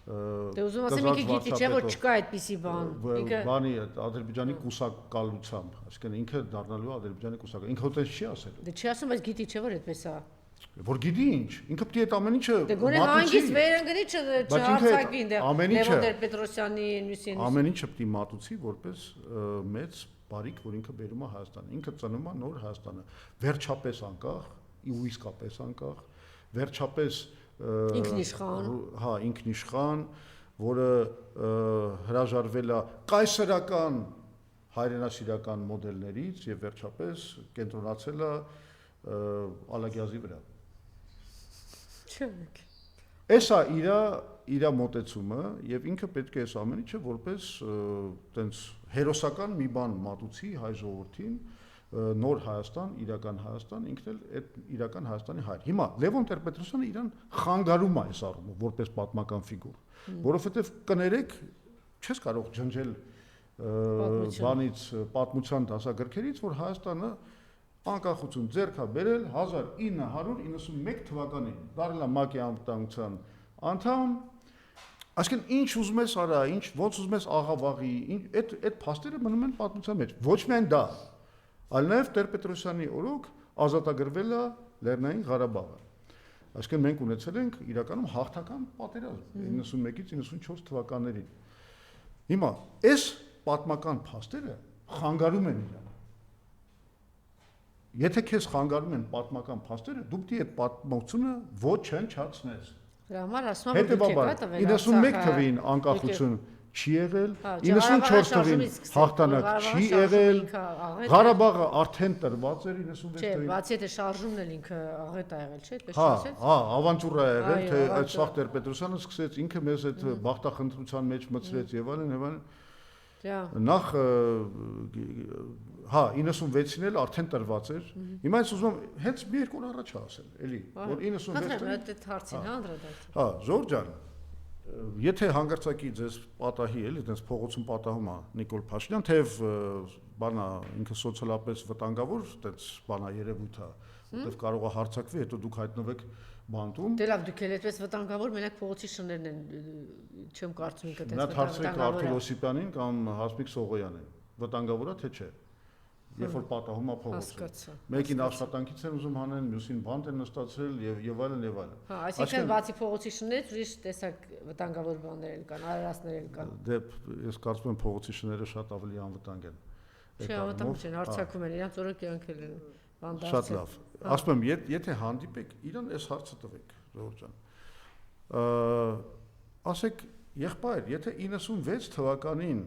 Դե ուզում ասեմ ինքը գիտի չէ որ չկա այդպիսի բան։ Ինքը բանի Ադրբեջանի կուսակալությամբ, այսինքն ինքը դառնալու է Ադրբեջանի կուսակալ։ Ինքը հոտես չի ասելու։ Դե չի ասում, բայց գիտի չէ որ այդպես է։ Որ գիտի ինչ, ինքը պետք է այդ ամեն ինչը դե գոնե հանգիստ վերընկնի չհարցակվի այնտեղ Լևոն Տեր-Պետրոսյանի նույնիսկ ամեն ինչը պետք է մատուցի որպես մեծ բարիք, որ ինքը բերում է Հայաստան։ Ինքը ծնում է նոր Հայաստանը, վերջապես անկախ, ու իսկապես անկախ, վերջապես ինքնիշխան, հա, ինքնիշխան, որը հրաժարվել է կայսրական հայրենասիրական մոդելներից եւ վերջապես կենտրոնացել է Ալագյազի վրա։ Չեք։ Էսա իրա մոտեցումը եւ ինքը պետք է այս ամեն ինչը որպես տենց հերոսական մի բան մատուցի հայ ժողովրդին, նոր Հայաստան, իրական Հայաստան, ինքն էլ այդ իրական Հայաստանի հայր։ Հիմա Լևոն Տեր-Պետրոսյանը իրան խանգարում է այս առումով որպես պատմական ֆիգուր, որովհետեւ կներեք չես կարող ջնջել բանից պատմության դասագրքերից, որ Հայաստանը անկախություն ձեռք է բերել 1991 թվականին, դարձել է ՄԱԿ-ի անվտանգության անդամ, այսինքն ինչ ուզում ես արա, ինչ ոնց ուզում ես աղավաղի, այդ փաստերը մնում են պատմության մեջ։ Ոչ միայն դա, այլ նաև Տեր-Պետրոսյանի օրոք ազատագրվել է Լեռնային Ղարաբաղը։ Այսինքն մենք ունեցել ենք իրականում հաղթական պատերազմ 91-ից 94 թվականներին։ Հիմա այս պատմական փաստերը խանգարում են իրան։ Եթե քեզ խանգարում են պատմական փաստերը, դու պետք է այդ պատմությունը ոչնչացնես։ Դրա համար ասում եմ, որ դուք եք տվել 91 թվին անկախություն չի եղել, 94 թվին հաղթանակ չի եղել, Ղարաբաղը արդեն տրված էր 96 Չէ, թվին։ բացի այդ շարժումն էլ ինքը աղետ ա եղել, չէ՞, այդպես Հա, չասեց։ հա, ավանտյուրա ա եղել, թե այդ Սաղ Տեր-Պետրոսյանը սկսեց ինքը մեզ այդ բախտախնդրության մեջ մտցրեց եւ այլն։ Նախ հա 96-ին էլ արդեն տրված էր։ Հիմա ես ուզում եմ հենց մի երկու օր առաջ ասել, էլի, որ 96 թվին։ Այդ հարցին, հա, անդրադարձ։ Հա, Ժորժ ջան, եթե հանգարցակի ձեզ պատահի էլի, այդպես փողոցում պատահում է Նիկոլ Փաշինյան, թեև բանա ինքը սոցիալապես վտանգավոր, այդպես բանա երևույթ է, որտեվ կարող է հարցակվի, հետո դուք հայտնվեք բանտում։ Դե լավ, դուք էլ այդպես վտանգավոր, մենակ փողոցի շներն են, չեմ կարծում ինքը այդպես վտանգավոր։ Նա հարցրեք Արթուր Օսիպյանին կամ Հասմիկ Սողոյանին, վտանգավոր է թե չէ։ Երբ որ պատահում է փողոցը։ Մեկին աշխատանքից են ուզում հանեն, մյուսին բանտ են նստացրել եւ այլն եւ այլն։ Հա, այսինքն բացի փողոցի շներից ուրիշ տեսակ վտանգավոր բաներ էլ կան, արարածներ էլ կան։ Դե ես կարծում եմ փողոցի շները շատ ավելի անվտանգ են։ Չէ, անվտանգ չեն, հարցակում են, իրանց օրը կյանք էլ են բանդարձ։ Շատ լավ։ Ասում եմ, եթե հանդիպեք, իրան այս հարցը տվեք, Ժողովուրդ ջան։ Ասեք, եղբայր, եթե 96 թվականին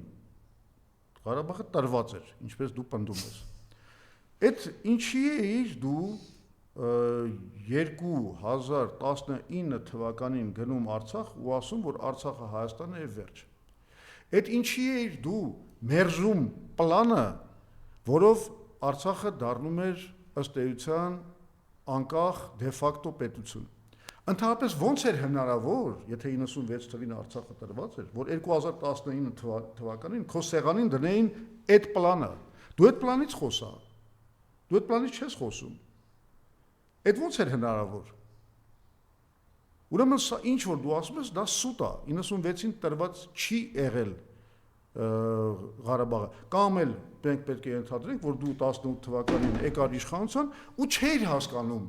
Ղարաբաղը տրված էր, ինչպես դու պնդում ես։ Այդ ինչի էիր դու 2019 թվականին գնում Արցախ ու ասում, որ Արցախը Հայաստանն է եւ վերջ։ Այդ ինչի էիր դու մերժում պլանը, որով Արցախը դառնում էր ըստ էության անկախ դե ֆակտո պետություն։ Ընդհանրապես ո՞նց էր հնարավոր, եթե 96 թվին Արցախը տրված էր, որ 2019 թվականին քո սեղանին դնեին այդ պլանը։ Դու այդ պլանից խոսա։ Դու այդ պլանից չես խոսում։ Այդ ո՞նց էր հնարավոր։ Ուրեմն սա ինչ որ դու ասում ես, դա սուտ է։ 96-ին տրված չի եղել Ղարաբաղը։ Կամ էլ մենք պետք է ենթադրենք, որ դու 18 թվականին եկար իշխանության ու չէիր հասկանում,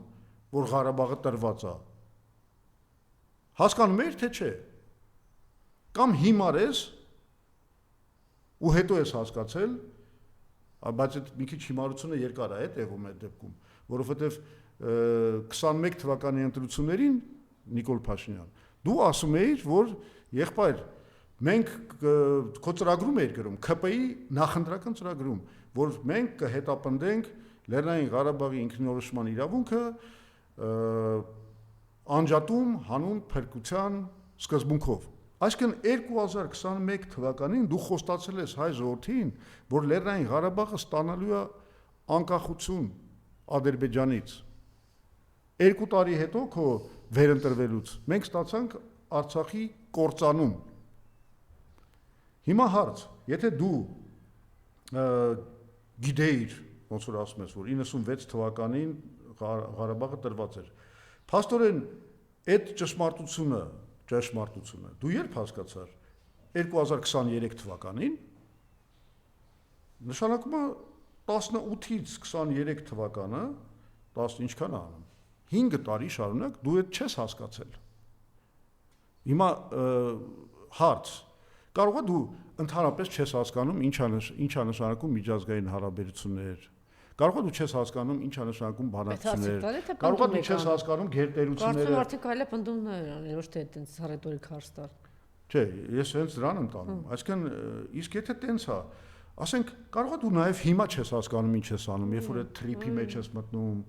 որ Ղարաբաղը տրված է։ Հասկանում ես թե չէ։ Կամ հիմար ես ու հետո ես հասկացել, բայց այդ մի քիչ հիմարությունը երկար է տևում այդ դեպքում, որովհետև 21 թվականի ընտրություններին Նիկոլ Փաշինյան դու ասում էիր, որ եղբայր մենք քո ծրագրում էիր գրում ՔՊ-ի նախընտրական ծրագրում, որ մենք կհետապնդենք Լեռնային Ղարաբաղի ինքնորոշման իրավունքը անջատում հանուն փրկության սկզբունքով։ Այսինքն 2021 թվականին դու խոստացել ես հայ ժողովրդին, որ Լեռնային Ղարաբաղը ստանալու է անկախություն Ադրբեջանից։ 2 տարի հետո քո վերընտրվելուց մենք ստացանք Արցախի կործանում։ Հիմա հարց, եթե դու գիտեիր, ոնց որ ասում ես, որ 96 թվականին Ղարաբաղը տրված էր, փաստորեն այդ ճշմարտությունը դու երբ հասկացար 2023 թվականին, նշանակում է 18-ից 23 թվականը, 10 ինչքան է անում, 5 տարի շարունակ դու այդ չես հասկացել։ Հիմա հարց, կարող է դու ընդհանրապես չես հասկանում ինչ է նշանակում միջազգային հարաբերություններ, կարող է դու չես հասկանում ինչ է նշանակում բանակցություններ, կարող է դու չես հասկանում գերտերությունները։ Կարծում արդեն կարելի է պնդումներ անել, ոչ թե այդպես ռետորիկ հարց տալ։ Չէ, ես հենց դրան եմ տանում։ Այսինքն, իսկ եթե տենց է, ասենք, կարող է դու նաև հիմա չես հասկանում ինչ ես անում, երբ որ այդ թրիփի մեջ ես մտնում։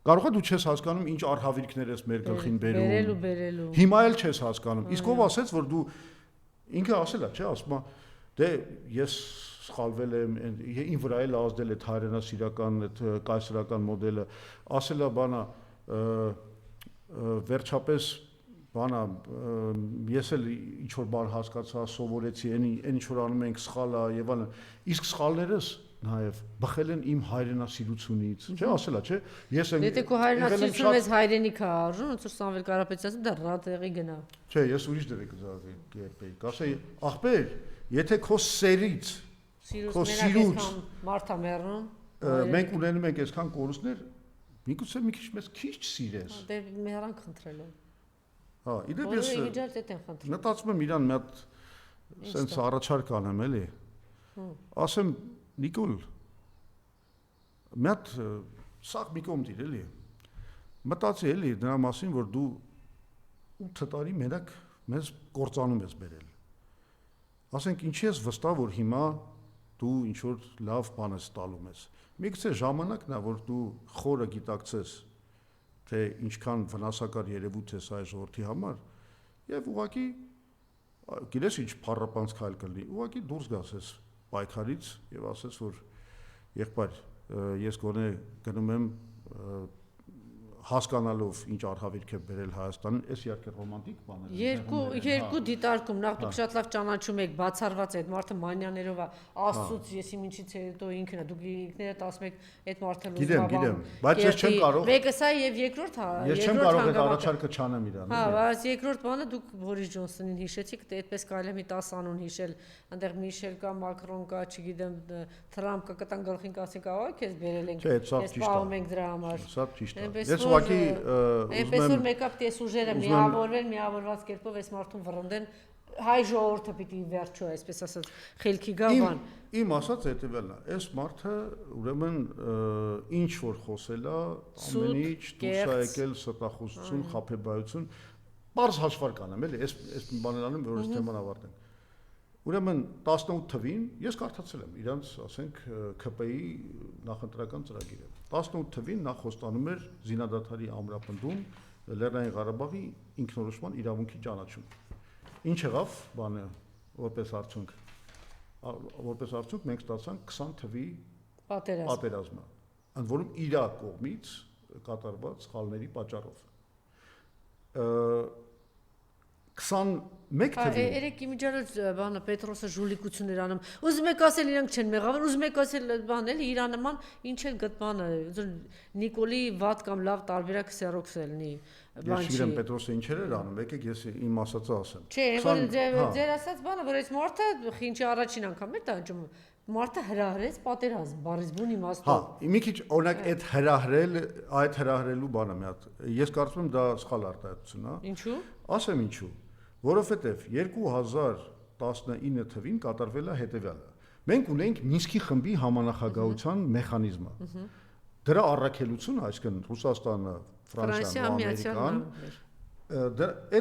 Կարող է դու չես հասկանում ինչ արհավիրքներ ես մեր գլխին բերում։ Հիմա էլ չես հասկանում։ Իսկ ով ասեց, որ դու ինքը ասել է, չէ, ասում է, դե ես սխալվել եմ, ին վրա էլ ազդել է հայրենասիրական, այդ կայսրական մոդելը, ասել է բանա, վերջապես բանա, ես էլ ինչ որ բան հասկացա, սովորեցի, այն ինչ որ անում ենք սխալ է եւ այլն, իսկ սխալներս նաև բխել են իմ հայրենասիրությունից, չէ, ասելա, չէ, ես են Եթե քո հայրենասիրությունը ես հայրենիք է արժուն, ոնց որ Սամվել Կարապետյանը դա ռատեղի գնա։ Չէ, ես ուրիշ դեպք կերպեի, կասեի, ախպեր, եթե քո սերից, քո սիրուց մարդա մեռնում, մենք ունենում ենք այսքան կորուստներ, միգուցե մի քիչ մեզ քիչ սիրես։ Դե մեհարան խնդրելով։ Հա, իդեպ ես մտածում եմ իրան մի հատ սենց առաջարկ անեմ, էլի։ Ասեմ Նիկոլ, մի հատ սաղ մի կողմ դիր, էլի։ Մտածի էլի դրա մասին, որ դու 8 տարի մենակ մեզ կործանում ես բերել։ Ասենք ինչի ես վստահ, որ հիմա դու ինչ որ լավ բան ես տալու ես։ Միգուցե ժամանակն է, որ դու խորը գիտակցես, թե ինչքան վնասակար երևույթ է սա ժողովրդի համար, եւ ուղղակի գիտես ինչ փառապանց քայլ կլինի, ուղղակի դուրս գաս ես պայքարից եւ ասես, որ եղբայր, ես գոնե գնում եմ հասկանալով ինչ արհավիրք է բերել Հայաստանին, այս իհարկե ռոմանտիկ բան է։ Երկու դիտարկում, նախ դուք շատ լավ ճանաչում եք, բացառված է այդ մարդը մանյաներով է, Աստծուց ես ինչից հետո ինքն է, դուք ինքներդ ասում եք այդ մարդը գիտեմ, բայց ես չեմ կարող։ Մեկը սա եւ երկրորդ ես չեմ կարող այդ առաջարկը չանեմ իրան։ Հա, բայց երկրորդ բանը դուք Բորիս Ջոնսոնին հիշեցիք, դե այդպես կարելի է մի 10 անուն հիշել, այնտեղ Միշել կա, Մակրոն կա, չգիտեմ, Թրամփ կա, կտան գլխին կասենք, ահա քեզ բերել ենք։ Ես պահում ենք դրա համար։ Սա ճիշտ է։ Ես ուղղակի այնպես որ մեկապ տես ուժերը միավորվեն, միավորված կերպով այս մարդուն վռնդեն, հայ ժողովուրդը պիտի վերջո, այսպես ասած, խելքի գա բան։ Իմ ասած հետևելն է, այս մարդը ուրեմն ինչ որ խոսել է, ամեն ինչ դուրս է եկել ստախոսություն, խաբեբայություն, բարձ հաշվարկ անեմ, էլի, այս բաներ անեմ, որ այս թեման ավարտենք։ Ուրեմն 18 թվին ես կարդացել եմ իրանց, ասենք, ՔՊ-ի նախընտրական ծրագիրը։ 18 թվին նա խոստանում էր զինադադարի ամրապնդում, Լեռնային Ղարաբաղի ինքնորոշման իրավունքի ճանաչում։ Ինչ եղավ բանը որպես արդյունք։ Որպես արդյունք մենք ստացանք 20 թվի պատերազմը, ընդ որում իր կողմից կատարված սխալների պատճառով։ 21 թվին երեք իմիջիալոց բանը Պետրոսը ժուլիկություններ անում։ Ուզում եք ասել իրանք չեն մեղավոր, ուզում եք ասել բան էլի Իրան նման ինչ էլ գտմանը, Նիկոլի վատ կամ լավ տարբերակ սերոքսել լինի, բան չի։ Ես չգիտեմ Պետրոսը ինչեր էր անում, եկեք ես իմ ասածը ասեմ։ Չէ, ձեր ասած բանը, որ այս մարդը խինչի առաջին անգամ էր տանջում, մարդը հրահրեց պատերազմ, բառից բուն իմաստով։ Հա, մի քիչ օրինակ այդ հրահրելու բանը մի հատ։ Ես կարծում եմ դա սխալ արտահայտություն է։ Ինչու՞։ Ասեմ ինչու։ Որովհետև 2019 թվին կատարվել է հետևյալը։ Մենք ունենք Մինսկի խմբի համանախագահության մեխանիզմը։ Դրա առաքելությունը, այսինքն Ռուսաստանը, Ֆրանսիան, Ամերիկան,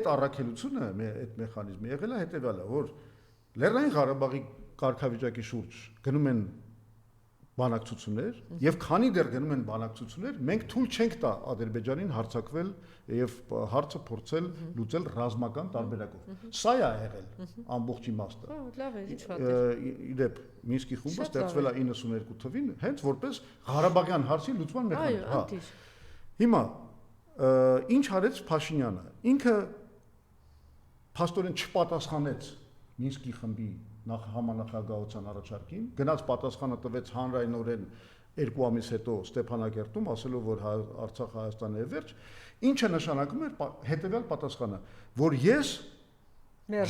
այդ առաքելությունը, այդ մեխանիզմը եղել է հետևյալը, որ Լեռնային Ղարաբաղի կարգավիճակի շուրջ գնում են բանակցություններ եւ քանի դեռ գնում են բանակցություններ, մենք թույլ չենք տա Ադրբեջանին հարձակվել եւ հարցը փորձել լուծել ռազմական տարբերակով։ Սա է եղել ամբողջ իմաստը։ Հա, լավ է, ինչ վատ է։ Իդեպ Մինսկի խումբը ստեղծվել է 92 թվին, հենց որպես Ղարաբաղյան հարցի լուծման մեխանիզմ։ Հա։ Հիմա ինչ արեց Փաշինյանը։ Ինքը փաստորեն չպատասխանեց Մինսկի խմբի համանախագահության առաջարկին, գնաց պատասխանը տվեց հանրայնորեն 2 ամիս հետո Ստեփանակերտում, ասելով, որ Արցախը Հայաստանի է վերջ, ինչը նշանակում էր հետևյալ պատասխանը, որ ես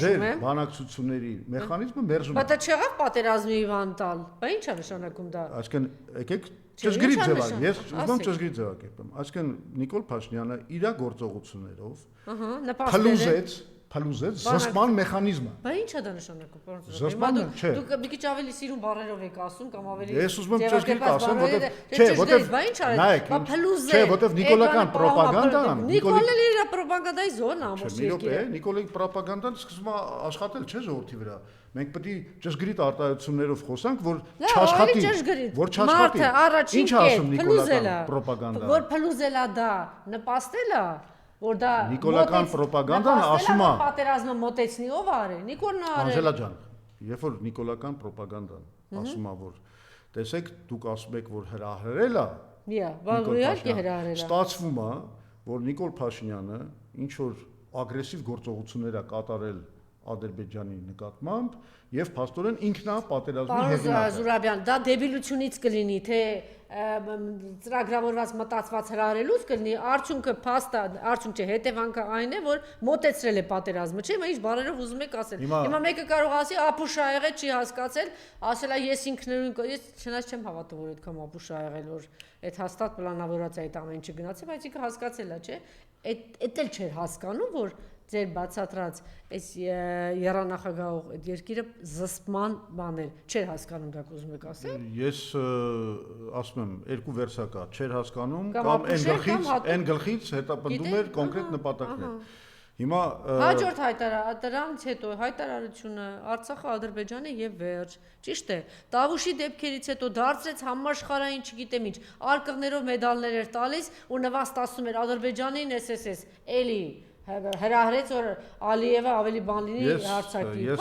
ձեր բանակցությունների մեխանիզմը մերժում եմ։ Բայց դա չեղավ պատերազմի բան տալ, բա ի՞նչ է նշանակում դա։ Այսինքն, եկեք ճշգրիտ ձևակ, ես ուզում եմ ճշգրիտ ձևակերպեմ։ Այսինքն Նիկոլ Փաշինյանը իր գործողություններով փլուզեց զսպման մեխանիզմը։ Բա ի՞նչ է դա նշանակում, պարոն։ Զսպանը, չէ։ Դուք մի քիչ ավելի սիրուն բառերով եք ասում կամ ավելի։ Ես ուզում եմ ճշգրիտ ասեմ, որտեղ բա ի՞նչ արեց։ Բա փլուզ է։ Չէ, որտեղ նիկոլական պրոպագանդան, Նիկոլն էլ իր պրոպագանդայի զոնն ամբողջ երկիրը։ Նիկոլի պրոպագանդան սկսում է աշխատել, չէ, ժողովրդի վրա։ Մենք պետք է ճշգրիտ արտահայտություններով խոսանք, որ չաշխատի, որ չաշխատի։ Մարդը առաջին կետ փլուզել է, պրոպագանդան։ որ փլուզել է դա, նպաստել է, որ դա նիկոլական պրոպագանդան ասում է պատերազմը մոտեցնի, ով արի, Նիկոլն արի։ Անժելա ջան, երբ որ նիկոլական պրոպագանդան ասում է, որ տեսեք, դուք ասում եք, որ հրահրել է, իհարկե հրահրել է։ Ստացվում է, որ Նիկոլ Փաշինյանը ինչ որ ագրեսիվ գործողություններ է կատարել Ադրբեջանի նկատմամբ եւ փաստորեն ինքն է պատերազմի Պարոն հեղինակը։ Զուրաբյան, դա դեբիլությունից կլինի, թե ծրագրավորված մտածված հրահրելուց կլինի, արդյունքը փաստա, արդյունք չէ, հետևանքը այն է, որ մոտեցրել է պատերազմը, չէ՞, ինչ բառերով ուզում եք ասել։ Հիմա մեկը կարող ասի, ապուշ ա եղել, չի հասկացել, ասելա ես ինքնուրույն, ես չնայած չեմ հավատում, որ այդքան ապուշ ա եղել, որ այդ հաստատ պլանավորած է այդ ամեն ինչը գնացել, բայց ինքը հասկացել է, չէ՞։ Էդ էլ չէր հասկանում, որ ձեր բացատրած այս երանախագահող այդ երկիրը զսպման բաներ չէր հասկանում, դա ուզում եք ասել։ Ես ասում եմ, երկու վերսակա, չէր հասկանում կամ այն գլխից հետապնդում էր կոնկրետ նպատակներ։ Հիմա հաջորդ դրանից հետո հայտարարությունը Արցախը Ադրբեջանը եւ վերջ, ճիշտ է։ Տավուշի դեպքերից հետո դարձրեց համաշխարհային, չգիտեմ ինչ, արկղներով մեդալներ էր տալիս ու նվաստացնում էր Ադրբեջանին, SSS, էլի հրահրեց, որ Ալիևը ավելի բան լինի հարցակի։ Ես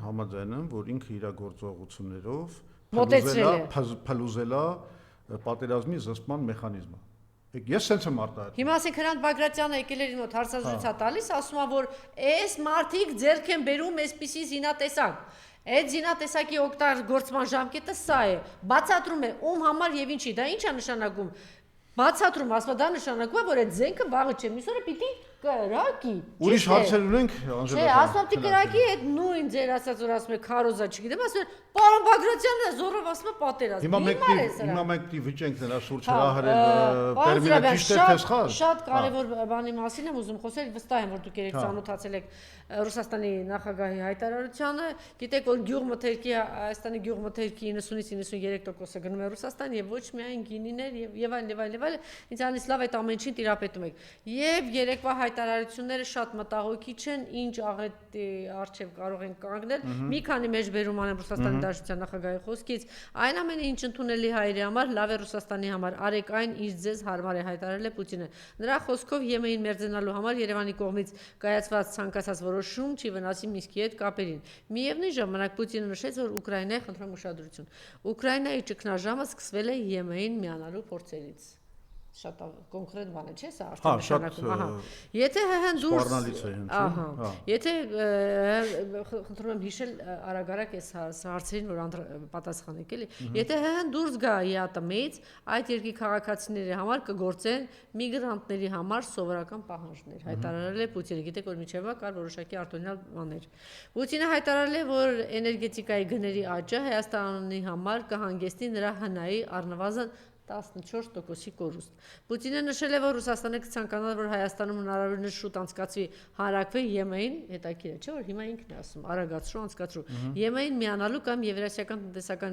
համաձայն եմ, որ ինքը իր գործողություններով փլուզել է պատերազմի զսպման մեխանիզմը։ Ես sense եմ արտահայտում։ Հիմա ասենք Հրանտ Բագրատյանը եկել էր իմ մոտ հարցազրույց տալիս, ասում է, որ այս մարդիկ ձեռք են բերում այսպիսի զինատեսակ։ Այդ զինատեսակի օգտագործման ժամկետը սա է։ Բացատրում է ում համար եւ ինչի։ Դա ինչ է նշանակում։ Բացատրում, ասում է, դա նշանակում է, որ այդ զենքը վաղը չէ, մյուս օրը պիտի կրակի։ Ուրիշ հարցեր ունենք, Անժելա։ Չէ, ասում եմ, կրակի այդ նույն ձեր ասած, որ ասում եք քարոզա, չգիտեմ, ասում են, պարոն Բագրատյանը զորով ասում է պատերազմ։ Հիմա մենք վիճենք նրա շուրջ հրահրել տերմինը ճիշտ է թե սխալ։ Շատ կարևոր բանի մասին եմ ուզում խոսել, վստահ եմ, որ դուք երեք ծանոթացել եք Ռուսաստանի նախագահի հայտարարությանը, գիտեք, որ գյուղմթերքի Հայաստանի գյուղմթերքի 90-ից 93%-ը գնում է Ռուսաստան եւ ոչ միայն գինիներ եւ այլ, ինձ անից լավ այդ ամեն ինչին տիրապետում եք։ Եվ երեկվա հայտարարությունները շատ մտահոգիչ են, ինչ աղետի արժև կարող են կանգնել։ Մի քանի մեջբերում անեմ Ռուսաստանի Դաշնության նախագահի խոսքից, այն ամենը ինչ ընդունելի հայերի համար լավ է Ռուսաստանի համար, արեք այն, ինչ ձեզ հարմար է, հայտարարել է Պուտինը։ Նրա խոսքով Եմենին մերձենալու համար Երևանի կողմից կայացված ցանկացած որոշում չի վնասի Մինսկի հետ կապերին։ Միևնույն ժամանակ Պուտինը նշեց, որ Ուկրաինայի խնդրում ուշադրություն։ Ուկրաինայի ճգնաժամը սկսվել է Եմենին միանալու փորձերից։ Շատ կոնկրետ բան է, չէ՞, սա արդեն նշանակում, Եթե դուրս, եթե խնդրում եմ հիշել արագ-արագ այս հարցերին, որ պատասխանեք, էլի, եթե դուրս գա ԵԱՏՄ-ից, այդ երկրի քաղաքացիների համար կգործեն միգրանտների համար սովորական պահանջներ, հայտարարել է Պուտինը, գիտեք, որ միջևա կար որոշակի արտոնյալ բաներ։ Պուտինը հայտարարել է, որ էներգետիկայի գների աճը Հայաստանի համար կհանգեցնի նրա հնայի առնվազն 14%-ի կորուստ։ Պուտինը նշել է, որ Ռուսաստանը կցանկանա, որ Հայաստանում հնարավորինս շուտ անցկացվի հանրակրվի Եմենին, հետաքրքիր է, չէ՞ որ հիմա ինքն է ասում, արագացրու անցկացրու։ Եմենին միանալու կամ Եվրասիական տնտեսական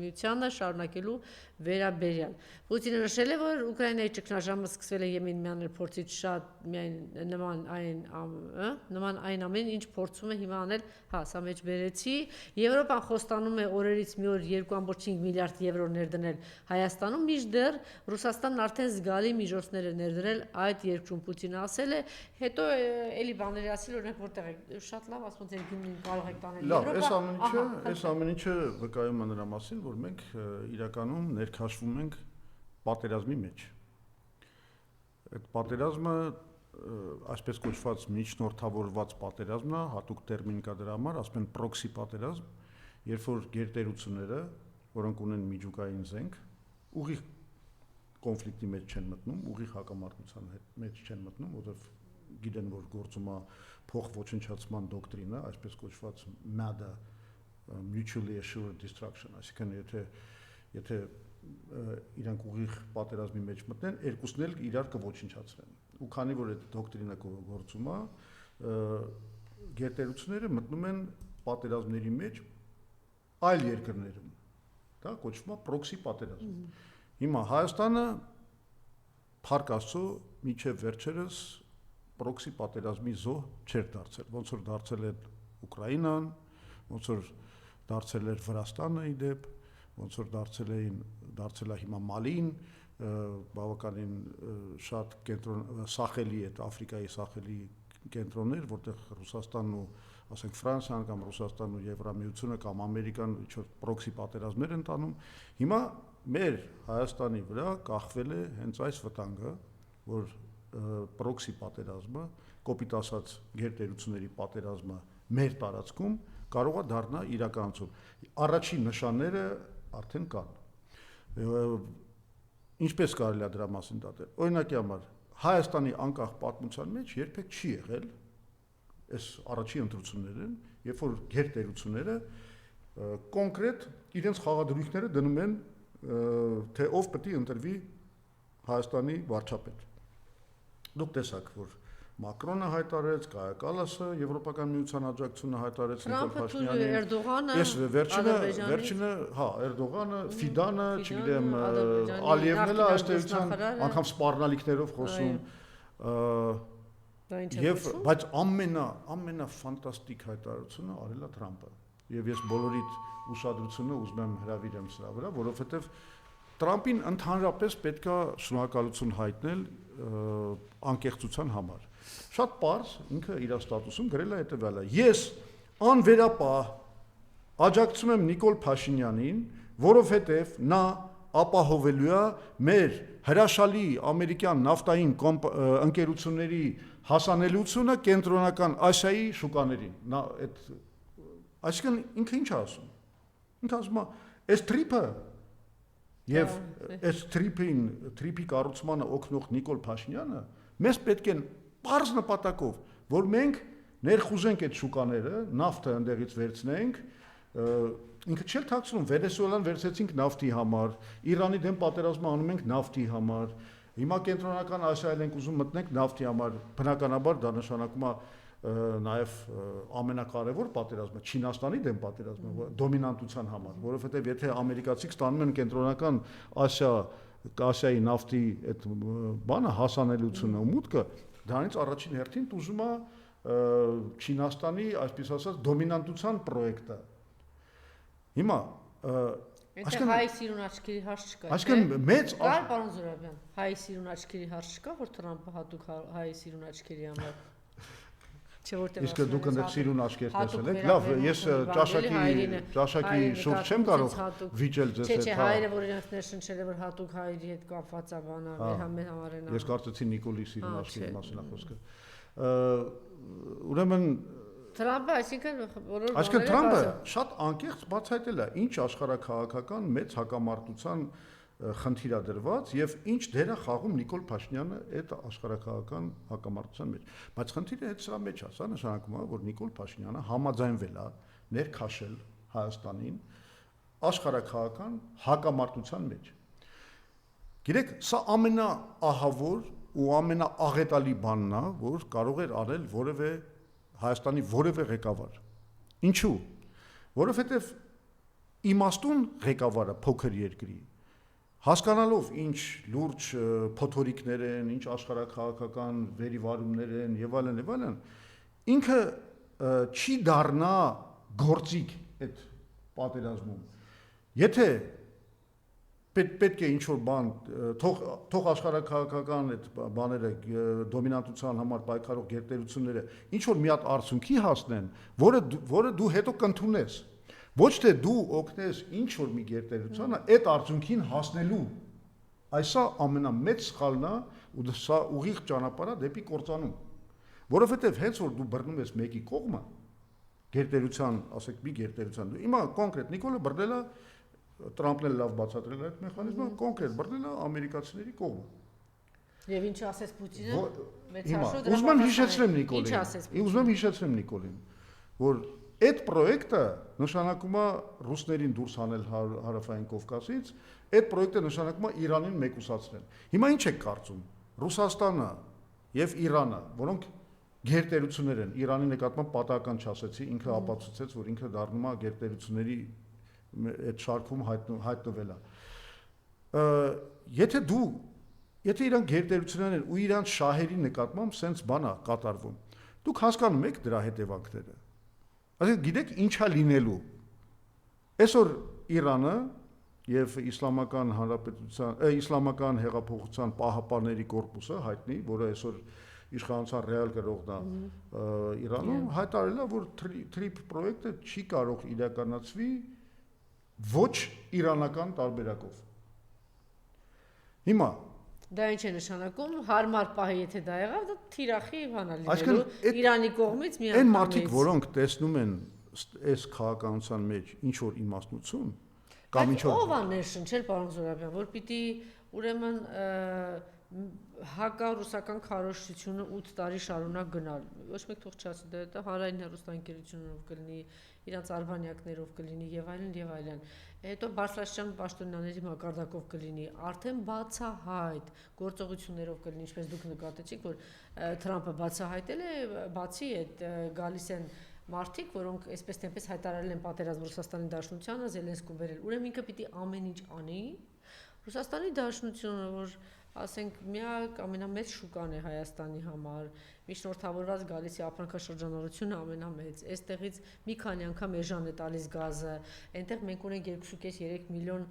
միությանը շարունակելու վերաբերյալ։ Պուտինը նշել է, որ Ուկրաինայի ճգնաժամը սկսվել է Եմենին միանել փորձից շատ միայն նման այն ամեն ինչ փորձում է հիմա անել, սա մեջ բերեցի։ Եվրոպան խոստանում է օրերից մի օր 2.5 միլիարդ եվրո ներդնել Հայաստանում, մինչդեռ Ռուսաստանն արդեն զգալի միջոցներ է ներդրել այդ երկրում, Պուտինը ասել է, հետո էլի բաների ասել, օրինակ որտեղ է շատ լավ, ասում ձեր գինին կարող եք տանել Եվրոպա։ Այս ամեն ինչը վկայում է նրա մասին, որ մենք իրականում ներքաշվում ենք պատերազմի մեջ։ Այդ պատերազմը այսպես կոչված միջնորդավորված պատերազմն է, հատուկ տերմին կա դրա համար, ասում են պրոքսի պատերազմ, երբ որ գերտերությունները, որոնք ունեն միջուկային զենք, ուղիղ կոնֆլիկտի մեջ չեն մտնում, ուղիղ հակամարտության մեջ չեն մտնում, որովհետև գիտեն, որ գործում է փոխոչնչացման դոկտրինը, այսպես կոչված MADA, Mutually Assured Destruction, այսինքն եթե իրանք ուղիղ պատերազմի մեջ մտնեն, երկուսն էլ իրար կոչնչացնեն։ Ու քանի որ այդ դոկտրինը գործում է, գերտերությունները մտնում են պատերազմների մեջ այլ երկրներում։ Դա կոչվում է պրոքսի պատերազմ։ Հիմա Հայաստանը փառք Աստծո մինչև վերջերս պրոքսի պատերազմի զոհ չէր դարձել, ոնց որ դարձել է Ուկրաինան, ոնց որ դարձել էր Վրաստանը իդեպ, ոնց որ դարձել է հիմա Մալին, բավականին շատ կենտրոն Սախելի այդ Աֆրիկայի Սախելի կենտրոններ, որտեղ Ռուսաստանն ու ասենք Ֆրանսիան կամ Ռուսաստանն ու Եվրամիությունը կամ Ամերիկան ինչ-որ պրոքսի պատերազմներ են տանում, հիմա մեր Հայաստանի վրա կախվել է հենց այս վտանգը, որ պրոքսի պատերազմը կոպիտ ասած գերտերությունների պատերազմը մեր տարածքում կարող է դառնա իրականություն։ Առաջին նշանները արդեն կան։ Ինչպես կարելի է դրա մասին դատել։ Օրինակի համար Հայաստանի անկախ պատմության մեջ երբեք չի եղել այս առաջին ընտրություններն, երբ որ գերտերությունները կոնկրետ իրենց խաղադրույքները դնում են, թե ով պետք է ընտրվի Հայաստանի վարչապետ։ Դուք տեսաք, որ Մակրոնը հայտարարեց, Կայա Կալասը Եվրոպական միության աջակցությունը հայտարարեց Նիկոլ Փաշինյանին, ես վերջինը, հա, Էրդողանը, Ֆիդանը, չգիտեմ, Ալիևն էլ ըստեյության անգամ սպառնալիքներով խոսում, եւ բայց ամենաֆանտաստիկ հայտարարությունը արել է Թրամփը, եւ ես բոլորիդ ուշադրությունը ուզում եմ հրավիրեմ սրա վրա, որովհետեւ Թրամփին ընդհանրապես պետք է շնորհակալություն հայտնել անկեղծության համար։ Շատ պարզ ինքը իր ստատուսում գրել է հետևյալը. ես անվերապահ աջակցում եմ Նիկոլ Փաշինյանին, որովհետև նա ապահովելու է մեր հրաշալի ամերիկյան նավթային ընկերությունների հասանելիությունը կենտրոնական Ասիայի շուկաներին։ Նա այդ այսինքն ինքը ինչ ասում։ Ինքը ասում է, այս տրիպը եւ այս տրիպի կառուցմանը օգնող Նիկոլ Փաշինյանը մեզ պետք է պարզ նպատակով, որ մենք ներխուժենք այդ շուկաները, նավթը ընդեղից վերցնենք, ինքը չէ թաքցնում, Վենեսուելան վերցեցինք նավթի համար, Իրանի դեմ պատերազմը անում ենք նավթի համար, հիմա կենտրոնական Ասիայել ենք ուզում մտնենք նավթի համար, բնականաբար դա նշանակում է նաև ամենակարևոր պատերազմը Չինաստանի դեմ պատերազմը դոմինանտության համար, որովհետև եթե ամերիկացիք ստանում են կենտրոնական Ասիայի նավթի այդ բանը հասանելիությունը ու մուտքը, դրանից առաջին հերթին ուզում է Չինաստանի, այսպես ասած, դոմինանտության պրոյեկտը։ Հիմա Այսինքն հայ սիրուն աչքերի հարց չկա։ Այսինքն մեծ կար պարոն Զուրաբյան, հայ սիրուն աչքերի հարց չկա, որ Թրամփը հատուկ հայ սիրուն աչքերի համար Իսկ դուք այնտեղ սիրուն աչքեր տեսել եք, լավ, ես ճաշակի շուրջ չեմ կարող վիճել ձեզ հետ։ Չէ, հայրը որ իրենք ներշնչել է, որ հատուկ հայերի հետ կապված է բանը, մեր համարենա։ Ես կարծեցի Նիկոլի սիրուն աչքերի մասին է խոսքը։ Ուրեմն Թրամփը, այսինքն Թրամփը շատ անկեղծ բացահայտել է ինչ աշխարհաքաղաքական մեծ հակամարտության խնդիր է դրված եւ ինչ դեր է խաղում Նիկոլ Փաշինյանը այդ աշխարհաքաղաքական հակամարտության մեջ, բայց խնդիրը հետ սրա մեջ է, սա նշանակում է, որ Նիկոլ Փաշինյանը համաձայնվել է ներքաշել Հայաստանին աշխարհաքաղաքական հակամարտության մեջ։ Գիտեք, սա ամենաահավոր ու ամենաաղետալի բանն է, որ կարող էր անել որևէ Հայաստանի որևէ ղեկավար։ Ինչու՞։ Որովհետև իմաստուն ղեկավարը փոքր երկրի հասկանալով ինչ լուրջ փոթորիկներ են, ինչ աշխարհաքաղաքական վերիվարումներ են եւ այլն, ինքը չի դառնա գործիք այդ պատերազմում։ Եթե պետք է ինչ-որ բան թող աշխարհաքաղաքական այդ բաները դոմինանտության համար պայքարող գերտերությունները ինչ-որ մի հատ արդյունքի հասնեն, որը դու հետո կընդունես։ Ոչ թե դու օգնես ինչ-որ մի գերտերությանը այդ արդյունքին հասնելու։ Այսա ամենամեծ սխալն է ու սա ուղիղ ճանապարհ է դեպի կործանում։ Որովհետև հենց որ դու բռնում ես մեկի կողմը գերտերության, ասեք մի գերտերության, հիմա կոնկրետ Նիկոլը բռնել է Թրամփն էլ լավ բացատրել այդ մեխանիզմը, կոնկրետ բռնել է ամերիկացիների կողմը։ Եվ ինչ ասեց Պուտինը, ուզում եմ հիշեցնեմ Նիկոլին, որ այդ պրոյեկտը նշանակում է ռուսներին դուրս հանել հարավային Կովկասից, այդ պրոյեկտը նշանակում է Իրանին մեկուսացնել։ Հիմա ինչ եք կարծում։ Ռուսաստանը եւ Իրանը, որոնք գերտերություններ են, Իրանի նկատմամբ պատահական չասեցի, ինքը ապացուցեց, որ ինքը դառնում է գերտերությունների այդ շարքում հայտնվել է։ Եթե իրանք գերտերություններ են ու իրանք շահերի նկատմամբ սենց բան է կատարվում, դուք հասկանում եք դրա հետևանքները։ Այսինքն գիտեք ինչա լինելու։ Այսօր Իրանը եւ Իսլամական Հանրապետության, Իսլամական հեղափոխության պահապանների կորպուսը հայտնի, որը այսօր իշխանության ռեալ գրողն է Իրանում, հայտարարել է, որ TRIP պրոյեկտը չի կարող իրականացվի ոչ իրանական տարբերակով։ Հիմա Դա ինչ է նշանակում, հարմար պահի եթե դա եղավ, դա թիրախի բան է Այսինքն, լինելու Իրանի կողմից մի Այն մարդիկ, որոնք տեսնում են այս քաղաքականության մեջ ինչ որ իմաստնություն կամ ինչ որ ով է ներշնչել պարոն Զորաբյան, որ պիտի ուրեմն հակառուսական քարոզչությունը 8 տարի շարունակ գնալ։ Ոչ մեկ թող չասի, դա հանրային հեռուստաընկերություններով կլինի, իրանց արբանյակներով կլինի եւ այլն եւ այլն։ Հետո բարձրաստիճան պաշտոնյաների մակարդակով կլինի, արդեն բացահայտ գործողություններով կլինի, ինչպես դուք նկատեցիք, որ Թրամփը բացահայտել է, բացի այդ գալիս են մարդիկ, որոնք այսպես տեմպես հայտարարել են պատերազմ Ռուսաստանի Դաշնությանը, Զելենսկուն վերել։ Ուրեմն ինքը պիտի ամեն ինչ անի։ Ռուսաստանի Դաշնությունը, որ ասենք միակ ամենամեծ շուկան է Հայաստանի համար, միջնորդավորված գալիս է ապրանքաշրջանառությունը ամենամեծ, այստեղից մի քանի անգամ էժան է տալիս գազը, այնտեղ մենք ունենք 2.5-3 միլիոն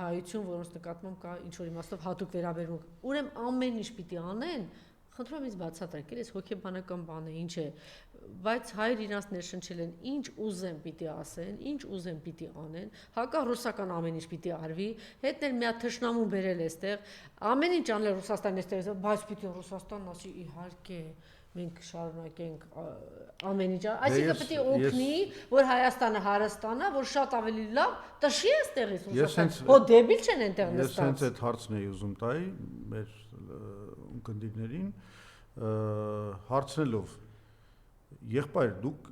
հայություն, որոնց նկատմամբ կա ինչ-որ իմաստով հատուկ վերաբերմունք։ Ուրեմն ամեն ինչ պիտի անեն, խնդրում եմ ինձ բացատրեք, այս հոգեբանական բան է, ինչ է, բայց հայր իրանց ներշնչել են, ինչ ուզեն պիտի ասեն, ինչ ուզեն պիտի անեն, հակառուսական ամեն ինչ պիտի արվի, հետն էլ մի հատ թշնամուն բերել էստեղ, ամեն ինչ անել Ռուսաստանն էստեղ, բայց պիտի Ռուսաստանն ասի իհարկե մենք շարունակենք ամեն ինչ, այսինքն պետք է օգնի, որ Հայաստանը հարստանա, որ շատ ավելի լավ տշի էստեղից Ռուսաստան, հո դեբիլ չեն այնտեղ նստած։ Ես հենց այդ հարցն էի ուզում տալ մեր ունկնդիրներին, հարցնելով եղբայր դուք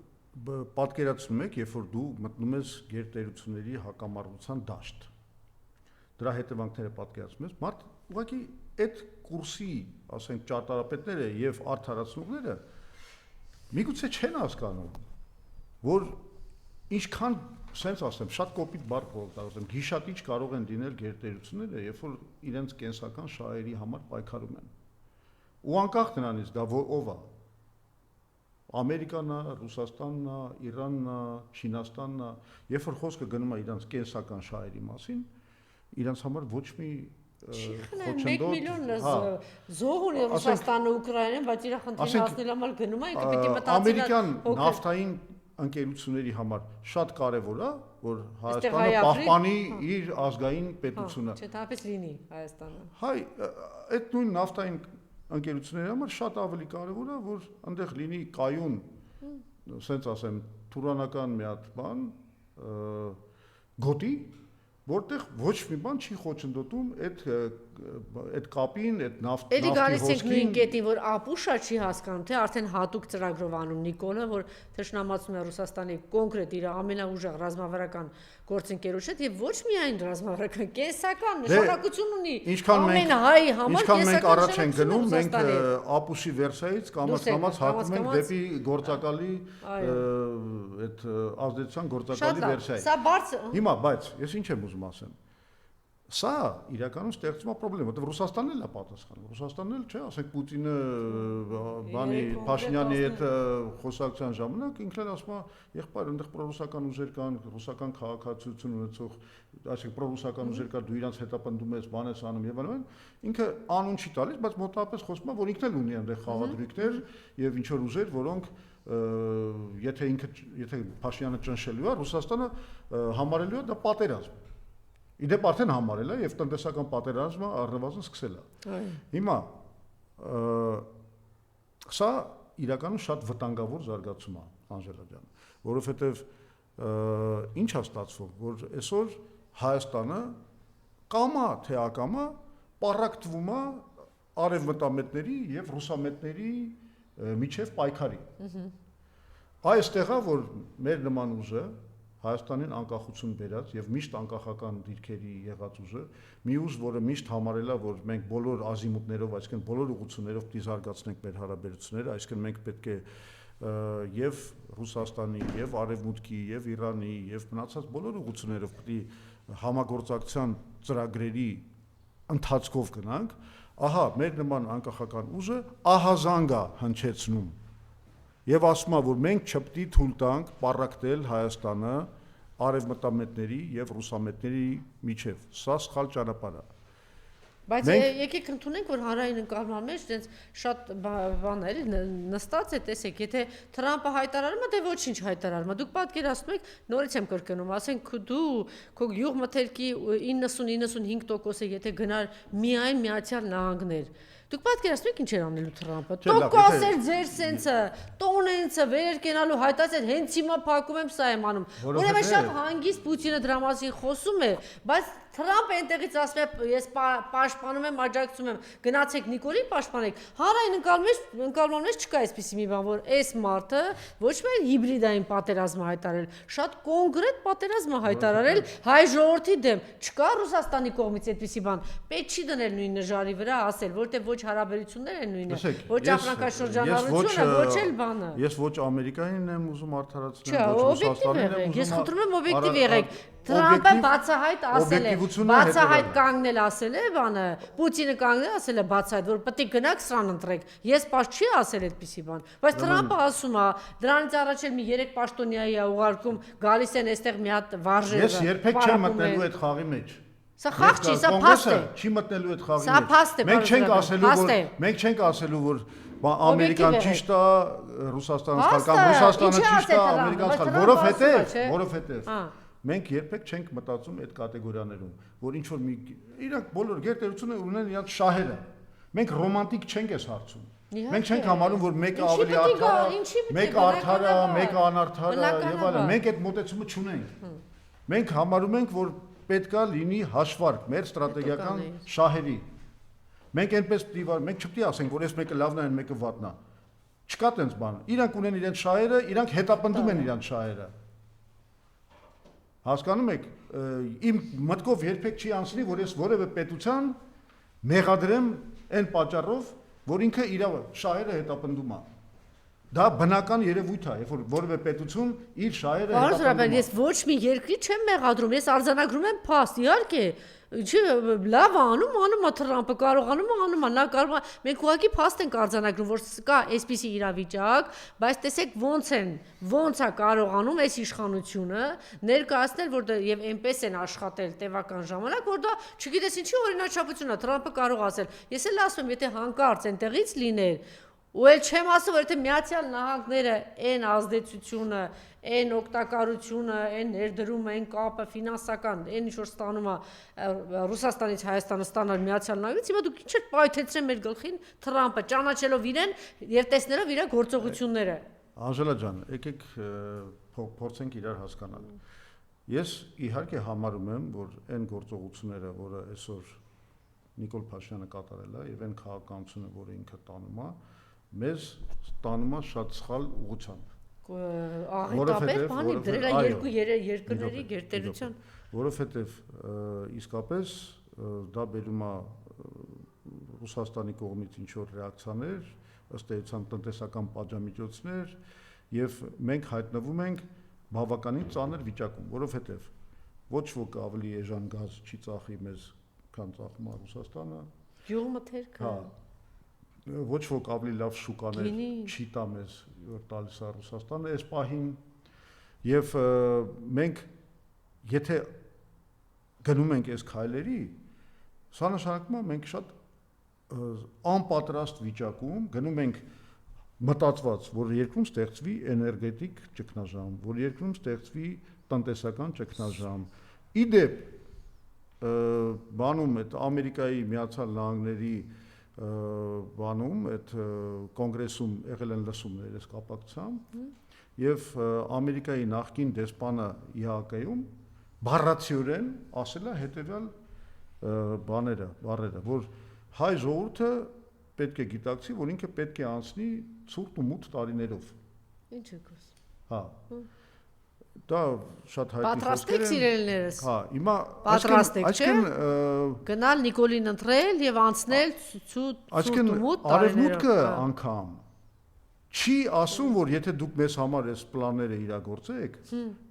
պատկերացնում եք, երբ որ դու մտնում ես գերտերությունների հակամարտության դաշտ, դրա հետևանքները պատկերացնում ես, մարդ ուղղակի այդ կուրսի, ասենք, ճարտարապետները եւ արդարացնողները միգուցե չեն հասկանում, որ ինչքան, sense ասեմ, շատ կոպիտ բառ կօգտագործեմ, գիշատիչ կարող են լինել գերտերությունները, երբ որ իրենց կենսական շահերի համար պայքարում են։ Ու անկախ նրանից դա ով է, Ամերիկան է, Ռուսաստանն է, Իրանն է, Չինաստանն է, երբ որ խոսքը գնում է իրենց կենսական շահերի մասին, իրենց համար ոչ մի խոչընդոտ 1 միլիոն զոհ ունի Ռուսաստանը, Ուկրաինան, բայց իր խնդրին հասնել համար գնում է, ինքը պիտի մտածի ամերիկյան նավթային ընկերությունների համար շատ կարևոր է, որ Հայաստանը պահպանի իր ազգային պետությունը։ Չէ, դապես լինի Հայաստանը։ Հայ, այդ նույն նավթային ընկերությունների համար շատ ավելի կարևոր է, որ այնտեղ լինի կայուն, ասենց ասեմ, թուրանական մի հատ բան, գոտի, որտեղ ոչ մի բան չի խոչընդոտում այդ կապին, այդ նավթի Էլի գալիս ենք հոսքին։ նույն կետին, որ ապուշա չի հասկանում, թե արդեն հատուկ ծրագրով անում Նիկոլը, որ թշնամացնում է Ռուսաստանի կոնկրետ իր ամենաուժեղ ռազմավարական գործընկերությունը եւ ոչ միայն ռազմավարական, կենսական նշանակություն ունի ամեն հայի համար Ինչքան մենք առաջ ենք գնում, մենք Ռուսաստանի ապուշի վերսայից կամաց հակում ենք դեպի գործակալի այդ ազդեցության գործակալի վերսայից։ Սա բարձր։ Հիմա, բայց ես ինչ եմ ուզում ասեմ։ Սա իրականում ստեղծում է խնդրեմ, որտեղ Ռուսաստանն էլ է պատասխանում։ Ռուսաստանն էլ չէ, ասենք Պուտինը բանի Փաշինյանի հետ խոսակցության ժամանակ ինքն էլ ասում է, եղբայր, այնտեղ պրոռուսական ուժեր կան, ռուսական քաղաքացիություն ունեցող, այսինքն պրոռուսական ուժեր կա, դու իրանց հետապնդում ես, բան ես անում եւ այլն, ինքը անուն չի տալիս, բայց մոտավորապես խոսում է, որ ինքն էլ ունի այնտեղ խաղադրույքներ եւ ինչ որ ուժեր, որոնք եթե Փաշինյանը ճնշելու է, Ռուսաստանը համարելու է դա պատերազմ։ Իդեպ արդեն համարել է եւ տնտեսական պատերազմը առնվազն սկսել է։ Հիմա սա իրականում շատ վտանգավոր զարգացում է, Անժելա ջան, որովհետեւ ինչ է ստացվում, որ այսօր Հայաստանը կամա թե ակամա պարակտվում է արևմտամետների եւ ռուսամետների միջև պայքարի։ Այստեղ է, որ մեր նման ուժը Հայաստանին անկախություն բերած եւ միշտ անկախական դիրքերի եղած ուժը, մի ուժ, որը միշտ համարել է, որ մենք բոլոր ազիմուտներով, այսինքն բոլոր ուղղություններով պիտի զարգացնենք մեր հարաբերությունները, այսինքն մենք պետք է եւ Ռուսաստանի, եւ Արևմուտքի, եւ Իրանի, եւ մնացած բոլոր ուղղություններով պիտի համագործակցության ծրագրերի ընթացքով գնանք, ահա մեր նման անկախական ուժը ահազանգ է հնչեցնում եւ ասում է, որ մենք չպետք է թույլ տանք պարակտել Հայաստանը արևմտամետների եւ ռուսամետների միջև։ Սա սխալ ճանապարհ է։ Բայց եկեք ընդունենք, որ հանրային ընկալման մեջ դենց շատ բան է, նստած է, տեսեք, եթե Թրամփը հայտարարում է, դե ոչինչ հայտարարում է։ Դուք պատկերացնում եք, նորից եմ կրկնում, ասենք դու քո գյուղմթերքի 90-95%-ը եթե գնար միայն Միացյալ Նահանգներ, դուք պատկերացնում եք ինչ էր անելու Թրամփը։ Տոկոս էր ձեր սենսը, տոնենցը վեր կենալու հայտած էր, հենց հիմա փակում եմ, սա եմ անում։ Ուրեմն շատ հանգիստ Պուտինը դրա մասին խոսում է, բայց Թրամփը այնտեղից ասում է, ես պաշտպանում եմ, աջակցում եմ, գնացեք Նիկոլին պաշտպանեք։ Հանրային ընկալման մեջ չկա այսպիսի մի բան, որ այս մարդը ոչ միայն հիբրիդային պատերազմ հայտարարել, շատ կոնկրետ պատերազմ հայտարարել հայ ժողովրդի դեմ։ Չկա Ռուսաստանի կողմից այդպիսի բան։ Պետք չի դնել նույն նժարի վրա ասել, որտեղ ոչ հարաբերություններ են նույնը, ոչ ապրանքաշրջանառությունը, ոչ էլ բանը։ Ես ոչ Ամերիկային եմ ուզում արդարացնել, ոչ Ռուսաստանին եմ ուզում։ Ես խնդրում եմ օբյեկտիվ եղեք։ Թրամփը բացահայտ ասել է, բացահայտ կանգնել ասել է բանը, Պուտինը կանգնել ասել է բացահայտ, որ պետք է գնաք սրան ընտրեք։ Ես պաշտ չի ասել այդպիսի բան, բայց Թրամփը ասում է, դրանից առաջ էլ մի 3 պաշտոնյայի է ուղարկում, գալիս են այստեղ մի հատ վարժերը։ Ես երբեք չեմ մտնելու այդ խաղի մեջ։ Սա խաղ չի, սա փաստ է։ Չի մտնելու այդ խաղի մեջ։ Սա փաստ է։ Մենք չենք ասելու, որ Ամերիկան ճիշտ է, Ռուսաստանը սխալ կամ Ռուսաստանը ճիշտ է, Ամերիկան սխալ, որովհետև մենք երբեք չենք մտածում այդ կատեգորիաներում, որ ինչ որ իրանք բոլոր գերտերությունը ունեն իրանք շահերը։ Մենք ռոմանտիկ չենք այս հարցում։ Մենք չենք համարում, որ մեկը ավելի արդար է, մեկը արդար է, մեկը անարդար է եւ այլն։ Մենք այդ մոտեցումը չունենք։ Մենք համարում ենք, որ պետքա լինի հաշվարկ մեր ստրատեգիական շահերի։ Մենք այնպես մենք չպետք է ասենք, որ այս մեկը լավն է, այն մեկը վատն է։ Չկա տենց բան։ Իրանք ունեն իրենց շահերը, իրանք հետապնդում են իրենց շահերը։ Հասկանում եք, իմ մտքով երբեք չի անցնի, որ ես որևէ պետության մեղադրեմ այն պատճառով, որ ինքը իր շահերը հետապնդում է։ Դա բնական երևույթ է, երբ որ որևէ պետություն իր շահերը հետապնդում է։ Ես ոչ մի երկրի չեմ մեղադրում, ես արձանագրում եմ փաստ, իհարկե։ Չի լավ անում է Թրամփը, կարողանում է, նա կարող է, մենք ուղղակի փաստ ենք արձանագրում, որ կա այսպիսի իրավիճակ, բայց տեսեք ոնց է կարողանում այս իշխանությունը ներկայացնել, որ եւ այնպես են աշխատել տևական ժամանակ, որ դա չգիտես ինչի օրինաչափություն է, Թրամփը կարող ասել։ Ես էլ ասում եմ, եթե հանկարծ այնտեղից լիներ, ու էլ չեմ ասում, որ եթե Միացյալ Նահանգները այն ազդեցությունը, այն օգտակարությունը, այն ներդրումը, այն կապը ֆինանսական, այն ինչ որ ստանում է Ռուսաստանից Հայաստանը ստանալ Միացյալ Նահանգներից, հիմա դուք ինչ եք պայթեցրել մեր գլխին Թրամփը, ճանաչելով իրեն եւ տեսնելով իր գործողությունները։ Անժելա ջան, եկեք փորձենք իրար հասկանալ։ Ես իհարկե համարում եմ, որ այն գործողությունները, որը այսօր Նիկոլ Փաշինյանը կատարել է եւ այն քաղաքականությունը, որը ինքը տանում է, մեզ տանում է շատ սխալ ուղղությամբ։ Աղետաբեր բանի դրել է երկու երկրների գերտերության, որովհետև իսկապես դա բերում է Ռուսաստանի կողմից ինչ որ ռեակցիաներ, ըստ էության տնտեսական պատժամիջոցներ եւ մենք հայտնվում ենք բավականին ծանր վիճակում, որովհետև ոչ ոք ավելի էժան գազ չի ծախի մեզ, քան ծախում է Ռուսաստանը։ Գյուղմթերքը։ Հա։ Ոչ ոք ավելի լավ շուկաներ չի տա մեզ, որ տալիս է Ռուսաստանը այս պահին եւ մենք եթե գնում ենք այս քայլերի, սա նշանակում է մենք շատ անպատրաստ վիճակում գնում ենք մտածված, որ երկրում ստեղծվի էներգետիկ ճգնաժամ, որ երկրում ստեղծվի տնտեսական ճգնաժամ։ Իդեպ բանում այդ Ամերիկայի Միացյալ Նահանգների բանում այդ կոնգրեսում եղել են լսումներ այս կապակցությամբ եւ Ամերիկայի նախկին դեսպանը ԻՀԿ-ում բառացիորեն ասել է հետեւյալ բառերը, որ հայ ժողովուրդը պետք է գիտակցի, որ ինքը պետք է անցնի ցուրտ ու մութ տարիներով։ Ինչ եք ասում։ Հա։ Դա շատ հայտնի պատրաստեք սիրելիներս։ Հա, հիմա պատրաստեք, չէ՞։ Գնալ Նիկոլին ընտրել եւ անցնել ցուրտ ու մութ տարիներով։ Արևմուտքը անգամ չի ասում, որ եթե դուք մեզ համար այս պլանները իրագործեք,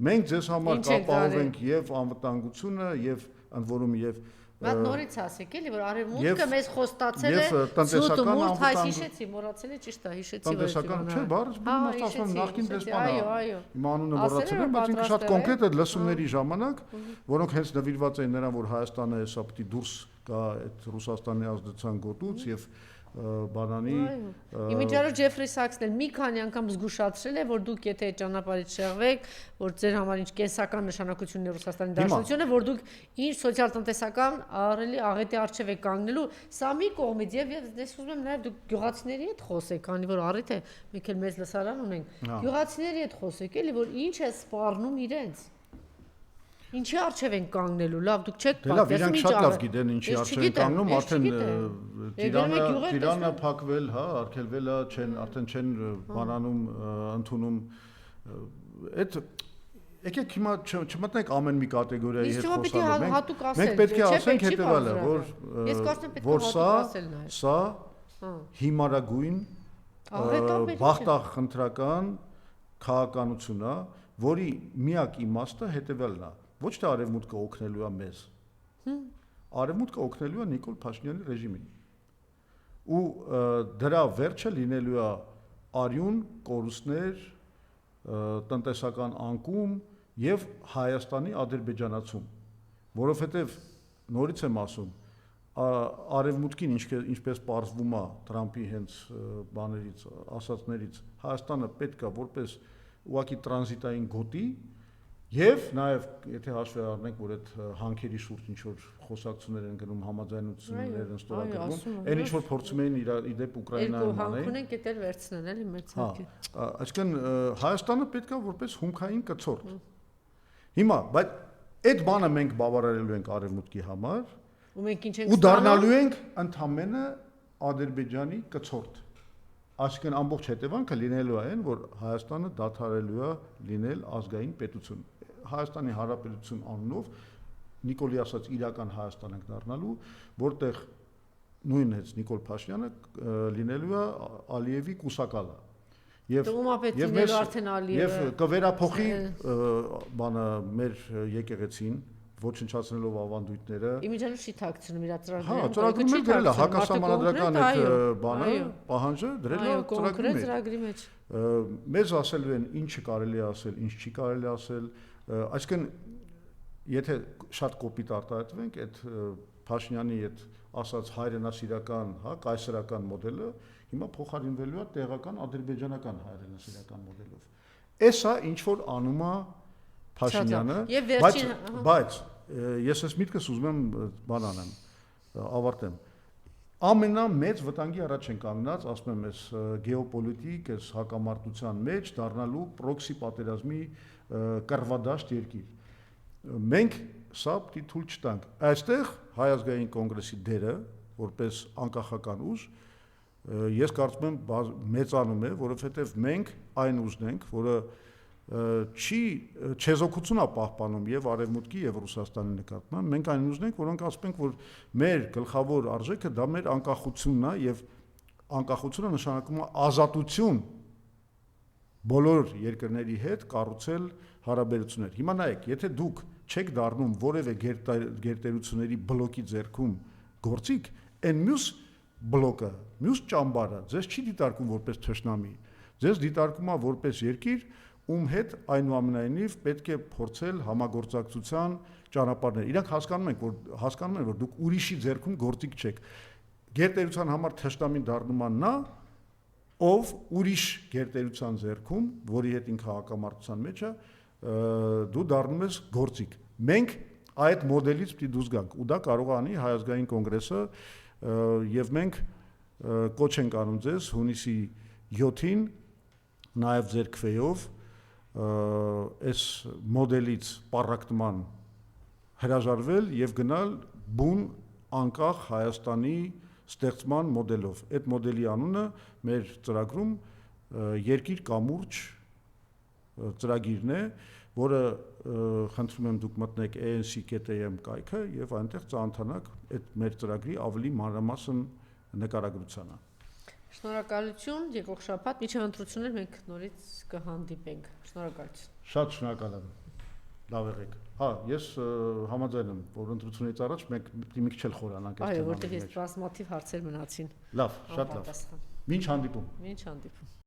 մենք ձեզ համար կապահովենք եւ անվտանգությունը եւ ընդ որում եւ Բայց նորից ասեք էլի, որ արևմուտքը մեզ խոստացել է ցուրտ ու մութ, հայ հիշեցի, մոռացել է, ճիշտ է, հիշեցի որ տնտեսական չէ, բառը ասում նախկին դեսպանը։ Իմ անունը մոռացել եմ, բայց ինքը շատ կոնկրետ է լսումների ժամանակ, որոնք հենց նվիրված էին նրան, որ Հայաստանը հեսա պիտի դուրս կա այդ Ռուսաստանի ազդեցության գոտուց եւ բանանի Իմիջիալը Ջեֆրի Սաքսն էլ մի քանի անգամ զգուշացրել է, որ դուք եթե այդ ճանապարհից շեղվեք, որ ձեր համար ինչ կենսական նշանակություն ունի Ռուսաստանի Դաշնությունը, որ դուք ինչ սոցիալ-տնտեսական աղելի աղետի արժև եք կանգնելու, սա մի կողմից եւ ես ուզում եմ նաեւ դուք գյուղացիների հետ խոսեք, քանի որ առիթ է, մենք էլ մեծ լսարան ունենք, գյուղացիների հետ խոսեք, էլի որ ինչ է սպառնում իրենց Ինչի արժև են կանգնելու, լավ, դուք չեք պատկերացնում։ Դե լավ, իրանք շատ լավ գիտեն ինչի արժև են կանգնում, արդեն Տիրանը փակվել, հա, արգելվել է, արդեն չեն բանանում, ընդունում։ Այդ եկեք հիմա չմտնենք ամեն մի կատեգորիայի հետ խոսալու։ Մենք պետք է ասենք հետևյալը, որ սա հիմարագույն բախտախնդրական քաղաքականություն է, որի միակ իմաստը հետևյալն է։ Ոչ թե արևմուտքը օգնելու է մեզ։ Արևմուտքը օգնելու է Նիկոլ Փաշինյանի ռեժիմին։ Ու դրա վերջը լինելու է արյուն, կորուստներ, տնտեսական անկում եւ Հայաստանի ադրբեջանացում, որովհետեւ նորից եմ ասում, արևմուտքին ինչպես պարզվում է Թրամփի հենց բաներից, ասածներից, Հայաստանը պետք է որպես ուղղակի տրանզիտային գոտի Եվ նաև եթե հաշվի առնենք, որ այդ հանքերի շուրջ ինչ որ խոսակցություններ են գնում, համաձայնություններ են ստորագրվում, այն ինչ որ փորձում էին իդեպ Ուկրաինայում անել։ Հանք ունեն կետեր վերցնել, էլի մեծ հանքի։ Այսինքն Հայաստանը պետք է որպես հումքային կցորդ։ Հիմա, բայց այդ բանը մենք բավարարելու ենք արևմուտքի համար, ու մենք ինչ ենք ու դառնալու ենք ընդամենը Ադրբեջանի կցորդ։ Այսինքն ամբողջ հետևանքը լինելու է այն, որ Հայաստանը դադարելու է լինել ազգային պետություն։ Հայաստանի Հանրապետություն անունով Նիկոլի ասած իրական Հայաստան ենք դառնալու, որտեղ նույն հենց Նիկոլ Փաշինյանը լինելու է Ալիևի կուսակալը։ Եվ կվերափոխի բանը մեր եկեղեցին ոչնչացնելով ավանդույթները։ Իմիջիալը չի թաքցնում իր ծրագրերը։ Հա, ծրագրում էլ դրել է հակասահմանադրական այդ բանը, պահանջը դրել է ծրագրի մեջ։ Մեզ ասելու են ինչը կարելի է ասել, ինչ չի կարելի ասել, այսինքն եթե շատ կոպիտ արտահայտվենք, այդ Փաշինյանի այդ ասած հայրենասիրական, հա, կայսրական մոդելը հիմա փոխարինվելու է տեղական ադրբեջանական հայրենասիրական մոդելով։ Էսա ինչ որ անում է Փաշինյանը, բայց ես այս միտքս ուզում եմ բան անեմ, ավարտեմ։ Ամենամեծ վտանգի առաջ են կանգնած, ասում եմ, այս գեոպոլիտիկ, այս հակամարտության մեջ դառնալու պրոքսի պատերազմի կռվադաշտ երկիր։ Մենք սա պիտի թույլ չտանք։ Այստեղ Հայ ազգային կոնգրեսի դերը, որպես անկախական ուժ, ես կարծում եմ մեծանում է, որովհետև մենք այն ուժն ենք, որը չի չեզոքություն է պահպանում եւ Արևմուտքի եւ Ռուսաստանի նկատմամբ, մենք այն ուժն ենք, որոնք ասում ենք, որ մեր գլխավոր արժեքը դա մեր անկախությունն է եւ անկախությունը նշանակում է ազատություն բոլոր երկրների հետ կառուցել հարաբերություններ։ Հիմա նայեք, եթե դուք չեք դառնում որևէ գերտերությունների բլոկի ձեռքում գործիք, այն մյուս բլոկը, մյուս ճամբարը ձեզ չի դիտարկում որպես թշնամի, ձեզ դիտարկում է որպես երկիր, ում հետ այնուամենայնիվ պետք է փորձել համագործակցության ճանապարհներ։ Իրանք հասկանում են, որ դուք ուրիշի ձեռքում գործիք չեք։ Գերտերության համար թշնամին դառնում է նա, ով ուրիշ գերտերության ձեռքում, որի հետ ինքը հակամարտության մեջ է, դու դառնում ես գործիք։ Մենք այդ մոդելից պիտի դուրս գանք, ու դա կարող է անի Հայ ազգային կոնգրեսը, եւ մենք կոչ ենք անում ձեզ հունիսի 7-ին նաեւ ձեր քվեով այս մոդելից պառակտման հրաժարվել եւ գնալ բուն անկախ Հայաստանի ստեղծման մոդելով։ Այդ մոդելի անունը մեր ծրագրում երկիր կամուրջ ծրագիրն է, որը խնդրում եմ դուք մտնեք anc.am կայքը եւ այնտեղ ծանոթանաք այդ մեր ծրագրի ավելի մանրամասն նկարագրությանը։ Շնորհակալություն, եկող շաբաթ, միջև ընտրություններ մենք նորից կհանդիպենք։ Շնորհակալություն։ Շատ շնորհակալ եմ։ Լավ եղեք։ Հա, ես համաձայն եմ, որ ընտրությունից առաջ մենք մի քիչ էլ խորանանք այս թեմաների մեջ։ Այո, որտեղ ես բազմաթիվ հարցեր մնացին։ Լավ, շատ լավ։ Մինչ հանդիպում։ Մինչ հանդիպում։